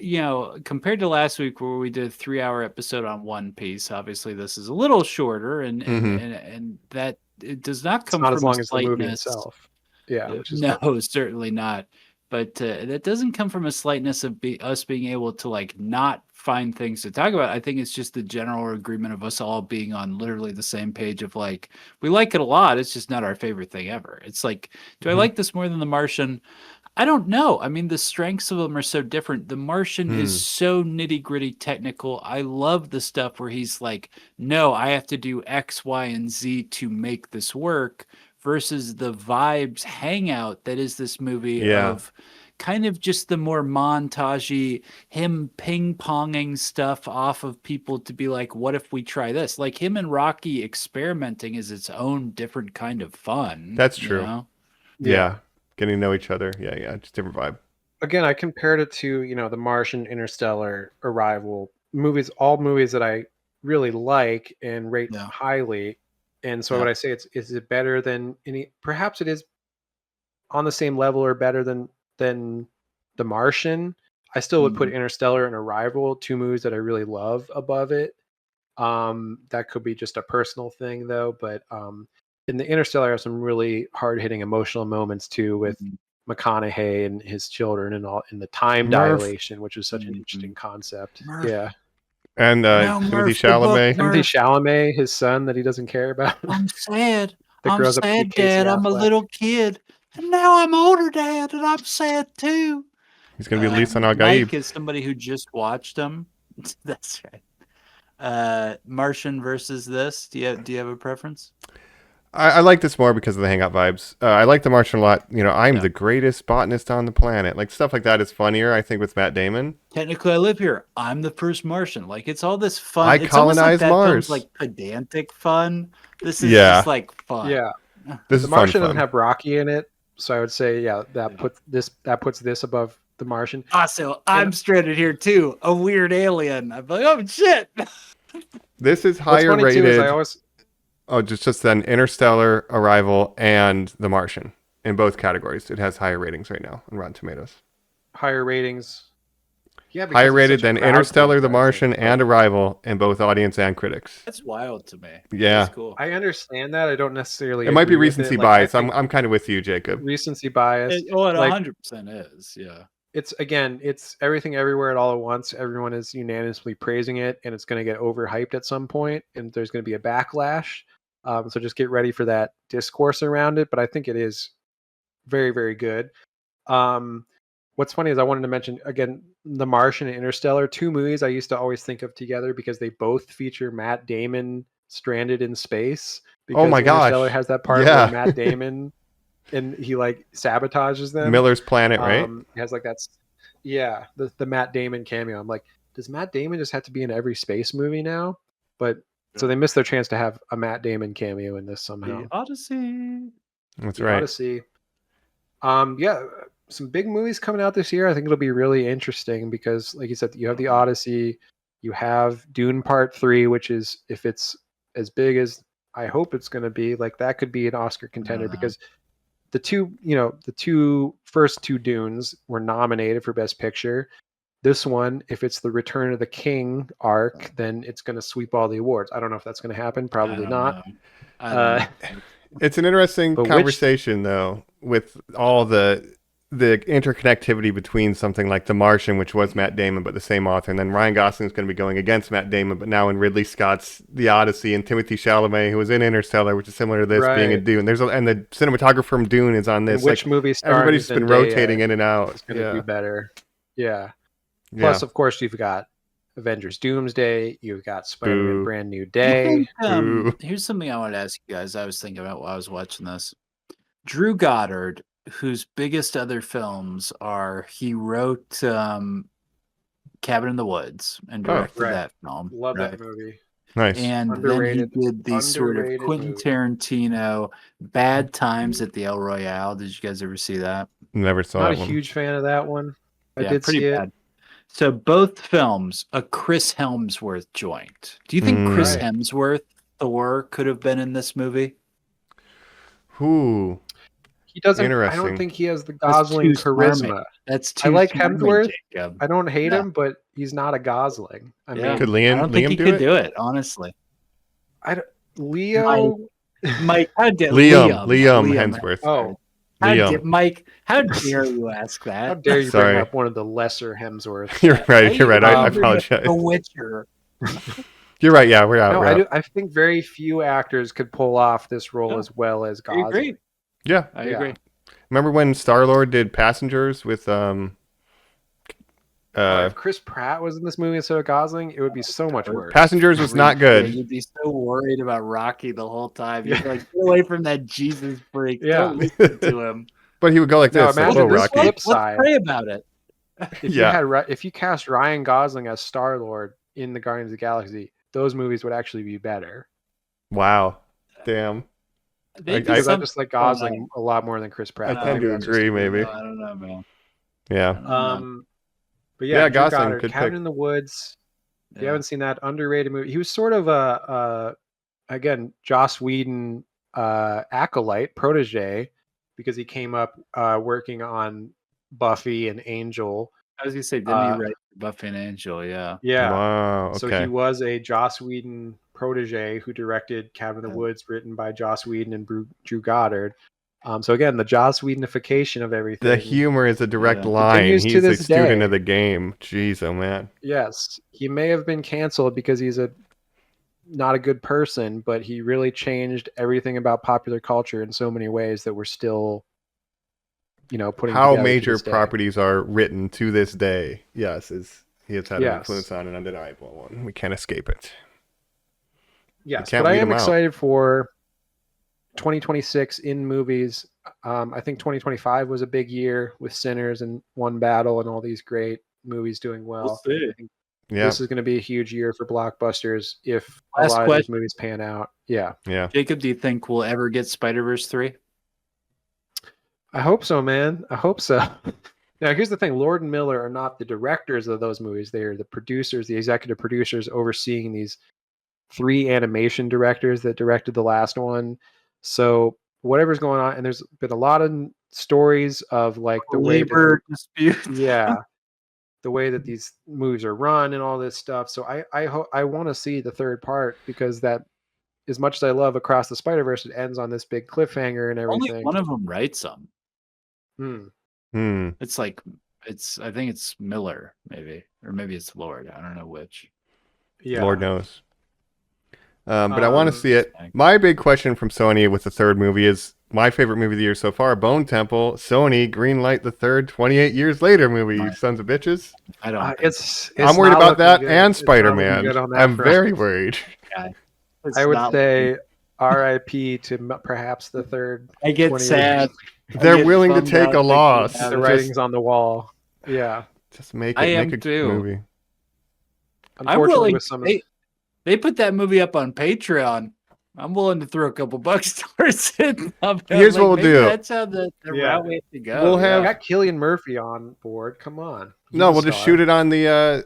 compared to last week where we did a 3-hour episode on One Piece, obviously this is a little shorter, and that it does not come from as long a as the movie slightness. itself. Yeah, which is no, certainly not. But that doesn't come from a slightness of us being able to like not find things to talk about. I think it's just the general agreement of us all being on literally the same page of like, we like it a lot. It's just not our favorite thing ever. It's like, do I like this more than The Martian? I don't know. I mean, the strengths of them are so different. The Martian is so nitty gritty technical. I love the stuff where he's like, no, I have to do X, Y, and Z to make this work. Versus the vibes hangout that is this movie of kind of just the more montagey, him ping-ponging stuff off of people to be like, what if we try this? Like him and Rocky experimenting is its own different kind of fun. That's true. Yeah. Getting to know each other. Yeah. Just different vibe. Again, I compared it to, The Martian, Interstellar, Arrival, all movies that I really like and rate highly. And so would I say is it better than any? Perhaps it is on the same level or better than The Martian. I still would put Interstellar and Arrival, 2 movies that I really love, above it. That could be just a personal thing though, but in the Interstellar, I have some really hard hitting emotional moments too with McConaughey and his children and all, and the time dilation, which is such an interesting concept. Yeah. And Timothy Chalamet. Timothy Chalamet, his son that he doesn't care about. I'm sad. That I'm grows up to be sad, Casey Dad. I'm a Affleck. little kid. And now I'm older, Dad, and I'm sad too. He's going to be Lisa Al Mike Gaib. is somebody who just watched them. That's right. Martian versus this. Do you have a preference? I like this more because of the hangout vibes. I like The Martian a lot. I'm the greatest botanist on the planet. Like stuff like that is funnier, I think, with Matt Damon. Technically, I live here. I'm the first Martian. Like it's all this fun. I It's colonize almost like Mars. Like pedantic fun. This is just like fun. Yeah. This The is Martian fun. doesn't have Rocky in it, so I would say that puts this above The Martian. Also, I'm stranded here too. A weird alien. I'm like, oh shit. This is What's higher funny rated. too is I always just then Interstellar, Arrival, and The Martian in both categories. It has higher ratings right now on Rotten Tomatoes. higher ratings. Yeah, because Higher it's rated such a than crowd Interstellar, The pleaser, I Martian, think. and Arrival in both audience and critics. That's wild to me. Yeah. That's cool. I understand that. I don't necessarily. It might be agree with recency it. Like, I bias. think I'm kind of with you, Jacob. recency bias. It Like, 100% is. Yeah. it's everything everywhere at all at once. Everyone is unanimously praising it, and it's going to get overhyped at some point, and there's going to be a backlash. So just get ready for that discourse around it. But I think it is very, very good. What's funny is I wanted to mention again The Martian and Interstellar, 2 movies I used to always think of together because they both feature Matt Damon stranded in space. Because Oh my gosh. Interstellar has that part Yeah. where Matt Damon and he like sabotages them. Miller's Planet, right? It has like the Matt Damon cameo. I'm like, does Matt Damon just have to be in every space movie now? But so they missed their chance to have a Matt Damon cameo in this somehow. The Odyssey. That's The right. Odyssey. Yeah, some big movies coming out this year. I think it'll be really interesting because, like you said, you have the Odyssey, you have Dune Part 3, which is, if it's as big as I hope it's going to be, like that could be an Oscar contender because the first two Dunes were nominated for Best Picture. This one, if it's the Return of the King arc, then it's going to sweep all the awards. I don't know if that's going to happen. Probably not. I don't know. It's an interesting But conversation, though, with all the interconnectivity between something like The Martian, which was Matt Damon, but the same author, and then Ryan Gosling's going to be going against Matt Damon, but now in Ridley Scott's The Odyssey, and Timothy Chalamet, who was in Interstellar, which is similar to this, being a Right. Dune. And the cinematographer from Dune is on this. Which movie stars everybody's been Zendaya rotating in and out. is going to be better. Yeah. Yeah. Plus, of course, you've got Avengers Doomsday. You've got Spider-Man Boo. Brand New I Day. think, Ooh. here's something I want to ask you guys. I was thinking about while I was watching this. Drew Goddard, whose biggest other films are, he wrote Cabin in the Woods and directed right. that film. Love right? that movie. Nice. And Underrated- then he did these sort of underrated Quentin movie. Tarantino Bad Times at the El Royale. Did you guys ever see that? Never saw Not that a one. huge fan of that one. I Yeah, did pretty see it. bad. So both films, a Chris Hemsworth joint. Do you think Chris Right. Hemsworth, Thor, could have been in this movie? Ooh. He doesn't. I Interesting. don't think he has the That's Gosling too smarmy. charisma. That's I too like smarmy, Hemsworth. Jacob. I don't hate Yeah. him, but he's not a Gosling. I Yeah. mean, Could I Liam don't think he do could it? do it, honestly. Leo. Mike, how dare Liam Hemsworth. Oh, Liam. Mike, how dare you ask how that? dare you Sorry. bring up one of the lesser Hemsworths? You're right. You're right. I Um, apologize. The Witcher. You're right. Yeah, we're out. No, we're out. I think very few actors could pull off this role No, as well as I Gosling. agree. Yeah. I Yeah. agree. Remember when Star-Lord did Passengers with If Chris Pratt was in this movie instead of Gosling, it would be so much worse. Passengers was not Yeah, good. you'd be so worried about Rocky the whole time. You'd be Yeah. like, get away from that Jesus freak. Yeah. Don't listen to him. But he would go like No, this. like, imagine "Whoa, this Rocky." flip Let's side. pray about it. If you cast Ryan Gosling as Star Lord in the Guardians of the Galaxy, those movies would actually be better. Wow. Damn. They do Because I some- just like Gosling a lot more than Chris Pratt. I tend to Maybe that's just agree, me. maybe. I don't know, man. Yeah. I don't know. But Yeah, yeah, Drew Gosling, Goddard, good Cabin pick. in the Woods. If you Yeah. haven't seen that underrated movie, he was sort of again Joss Whedon acolyte protege because he came up working on Buffy and Angel. I was gonna say, didn't he write Buffy and Angel? Yeah. Yeah. Wow. So Okay. he was a Joss Whedon protege who directed Cabin in the Yeah. Woods, written by Joss Whedon and Drew Goddard. So again, the Joss Whedonification of everything. The humor is a direct Yeah. line. Continues to He's a this student day. of the game. Jeez, oh man. Yes, he may have been canceled because he's not a good person, but he really changed everything about popular culture in so many ways that we're still, putting How together to major this day. properties are written to this day. Yes, he has had an Yes. influence on an undeniable one. We can't escape it. Yes, can't but I weed am 'em out. excited for 2026 in movies. I think 2025 was a big year with Sinners and One Battle and all these great movies doing well. see. I think Yeah. this is going to be a huge year for blockbusters if Last a lot of question. these movies pan out. Yeah, Yeah. Jacob, do you think we'll ever get Spider-Verse 3? I hope so, man. I hope so. Now, here's the thing. Lord and Miller are not the directors of those movies. They are the producers, the executive producers overseeing these 3 animation directors that directed the last one. So whatever's going on, and there's been a lot of stories of like the way that Labor dispute. the the way that these movies are run and all this stuff. So I want to see the third part, because that, as much as I love Across the Spider-Verse, it ends on this big cliffhanger and Only everything. one of them writes them. Hmm. It's like I think it's Miller, maybe, or maybe it's Lord. I don't know which. Yeah. Lord knows. But I want to see it. Thank- My big question from Sony with the third movie is my favorite movie of the year so far, Bone Temple. Sony greenlight the third 28 years later movie, you sons of bitches. I don't. think It's I'm worried not about looking that good. and It's not looking Spider-Man. good on that I'm front. very worried. it's I would not say looking- R.I.P. to perhaps the third. I get 20 sad. I They're get willing to bummed take out a thinking loss. about The it. writing's on the wall. Yeah. Just make I it. am Make a too. movie. I'm Unfortunately, willing. with some They put that movie up on Patreon. I'm willing to throw a couple bucks towards it. Here's what we'll maybe do. That's how the Yeah. route we have to go. We'll I have- got Cillian Murphy on board. Come on. No, we'll just shoot it on the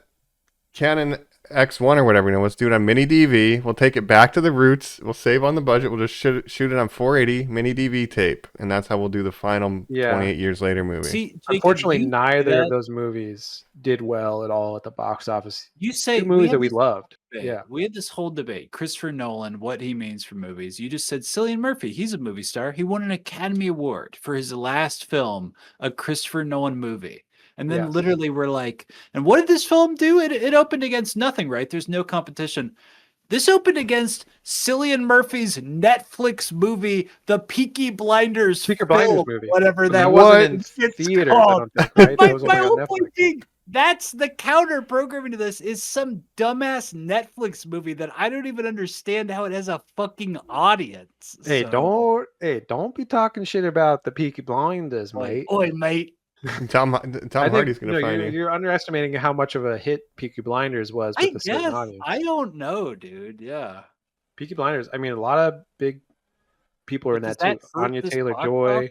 Canon X1 or whatever. Let's do it on mini DV. We'll take it back to the roots. We'll save on the budget. We'll just shoot it on 480 mini DV tape, and that's how we'll do the final 28 years later movie. See, Jacob, Unfortunately, you neither that- of those movies did well at all at the box office. You say Two movies had that we this loved. debate. Yeah. We had this whole debate. Christopher Nolan, what he means for movies. You just said Cillian Murphy. He's a movie star. He won an Academy Award for his last film, a Christopher Nolan movie. And then Yes. literally we're like, and what did this film do? It opened against nothing, right? There's no competition. This opened against Cillian Murphy's Netflix movie, The Peaky Blinders Peaky Blinders film, movie. whatever But that that was. wasn't in It's theaters, I called. don't think, right? That was My only on whole point Netflix. being, that's the counter programming to this is some dumbass Netflix movie that I don't even understand how it has a fucking audience. Hey, So- don't be talking shit about the Peaky Blinders, Oi, mate. oi, mate. Tom I think, Hardy's going to no, find you. you're underestimating how much of a hit Peaky Blinders was with I the certain guess. audience. I don't know, dude. Yeah. Peaky Blinders. I mean, a lot of big people are in Does that too. that hurt Anya this Taylor box Joy. office?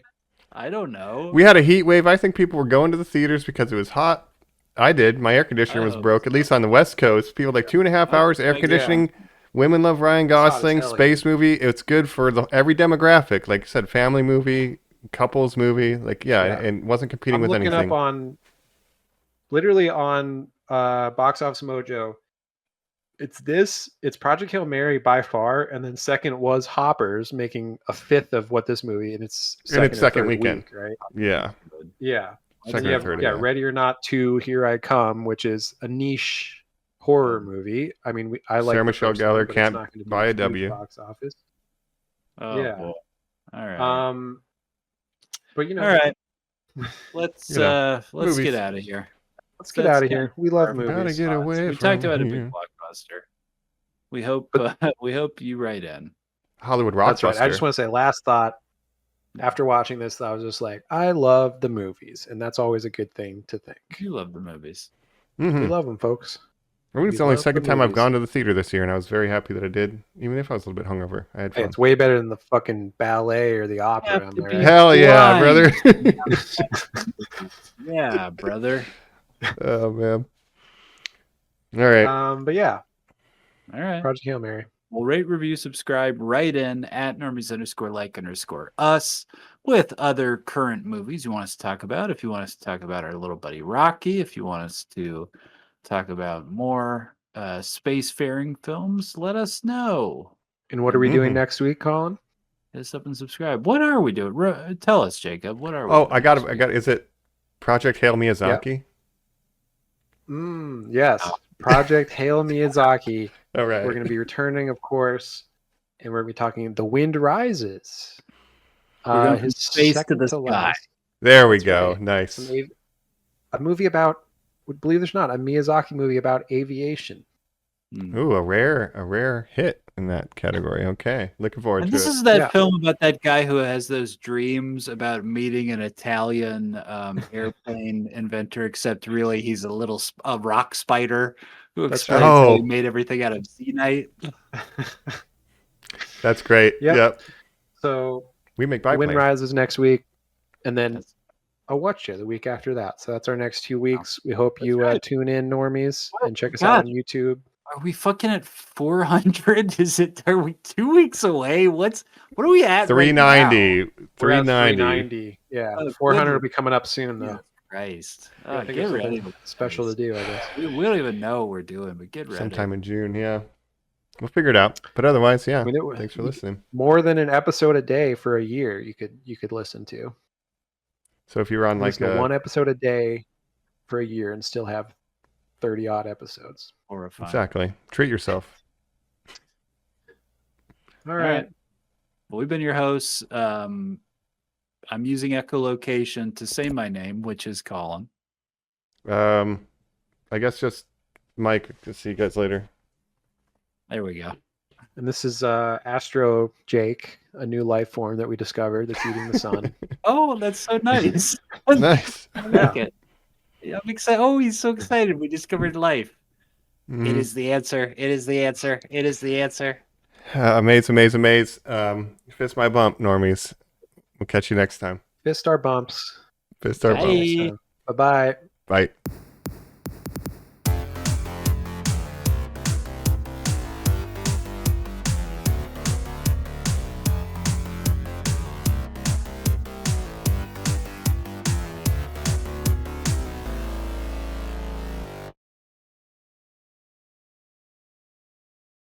I don't know. We had a heat wave. I think people were going to the theaters because it was hot. I did. My air conditioner was Oh. broke, at least on the West Coast. People like 2.5 hours air yeah. conditioning. Women love Ryan hot as Gosling. hell, Space movie. It's good for every demographic. Like I said, family movie, couples movie. Like, yeah. And wasn't competing I'm with looking anything. up on, literally on Box Office Mojo. It's Project Hail Mary by far, and then second was Hoppers, making a fifth of what this movie in its second, its second or third weekend. week, right? Yeah. Yeah. And then Second you or have, third. yeah, Ready or Not 2, Here I Come, which is a niche horror movie. I mean, I like Sarah the Michelle first one, Gellar but it's can't not gonna do buy a huge W. box office. Oh, Yeah. boy. All right. But you know, All right. Let's You know, let's movies. get out of here. let's get That's out of good. here. We love Perfect. Gotta movies. get away We from talked about a big here. blockbuster. We hope we hope you write in. Hollywood That's right. I Rockbuster. just want to say, last thought. After watching this, I was just like, I love the movies, and that's always a good thing to think. You love the movies. Mhm. We love them, folks. I mean, it's We the only love the second time I've movies. gone to the theater this year, and I was very happy that I did, even if I was a little bit hungover. I had Hey, fun. it's way better than the fucking ballet or the opera. have Am to I be- right? Hell yeah, Blind. brother. Yeah, brother. Oh, man. All right. But yeah, All right. Project Hail Mary. Well, rate, review, subscribe, write in at Normies_like_us with other current movies you want us to talk about. If you want us to talk about our little buddy Rocky, if you want us to talk about more spacefaring films, let us know. And what are we doing Mhm. next week, Colin? Hit us up and subscribe. What are we doing? Tell us, Jacob. What are we Oh, doing I got this it. week? Is it Project Hail Miyazaki? Yes. Project Hail Miyazaki. All right. We're going to be returning, of course, and we're going to be talking The Wind Rises. We're going from His space to second the sky. last. There we That's go. right. Nice. A movie about, believe it or not, a Miyazaki movie about aviation. Hmm. Ooh, a rare hit in that category. Okay, looking forward And to this it. is that Yeah. film about that guy who has those dreams about meeting an Italian airplane inventor, except really he's a rock spider who That's explains right. how Oh. he made everything out of Zeolite. That's great. Yep. Yep. So We make The Wind biplanes. Rises next week, and then That's- a Watch You the week after that. So that's our next 2 weeks. We hope That's you right. tune in, normies, Oh and check us God. out on YouTube. Are we fucking at 400? Are we 2 weeks away? What are we at? right now? 390. We're at 390. 390. Yeah, Oh, 400 will good. be coming up soon, though. Christ. I think Get it's ready. something with special to this. do, I guess. We don't even know what we're doing, but get ready. Sometime in June, yeah. We'll figure it out. But otherwise, yeah. I mean, Thanks for listening. More than an episode a day for a year, you could listen to. So if you're on like Listen to one episode a day for a year and still have 30 odd episodes. Horrifying. exactly, treat yourself. All right. Well, we've been your hosts. I'm using echolocation to say my name, which is Colin. I guess just Mike. See you guys later. There we go. And this is Astro Jake, a new life form that we discovered that's eating the sun. Oh, that's so nice. Nice. I like it. Yeah, I'm excited. Oh, he's so excited. We discovered life. It is the answer. It is the answer. It is the answer. Amaze. Fist my bump, normies. We'll catch you next time. Fist our bumps. Fist our bumps. Bye. Bye-bye. Bye.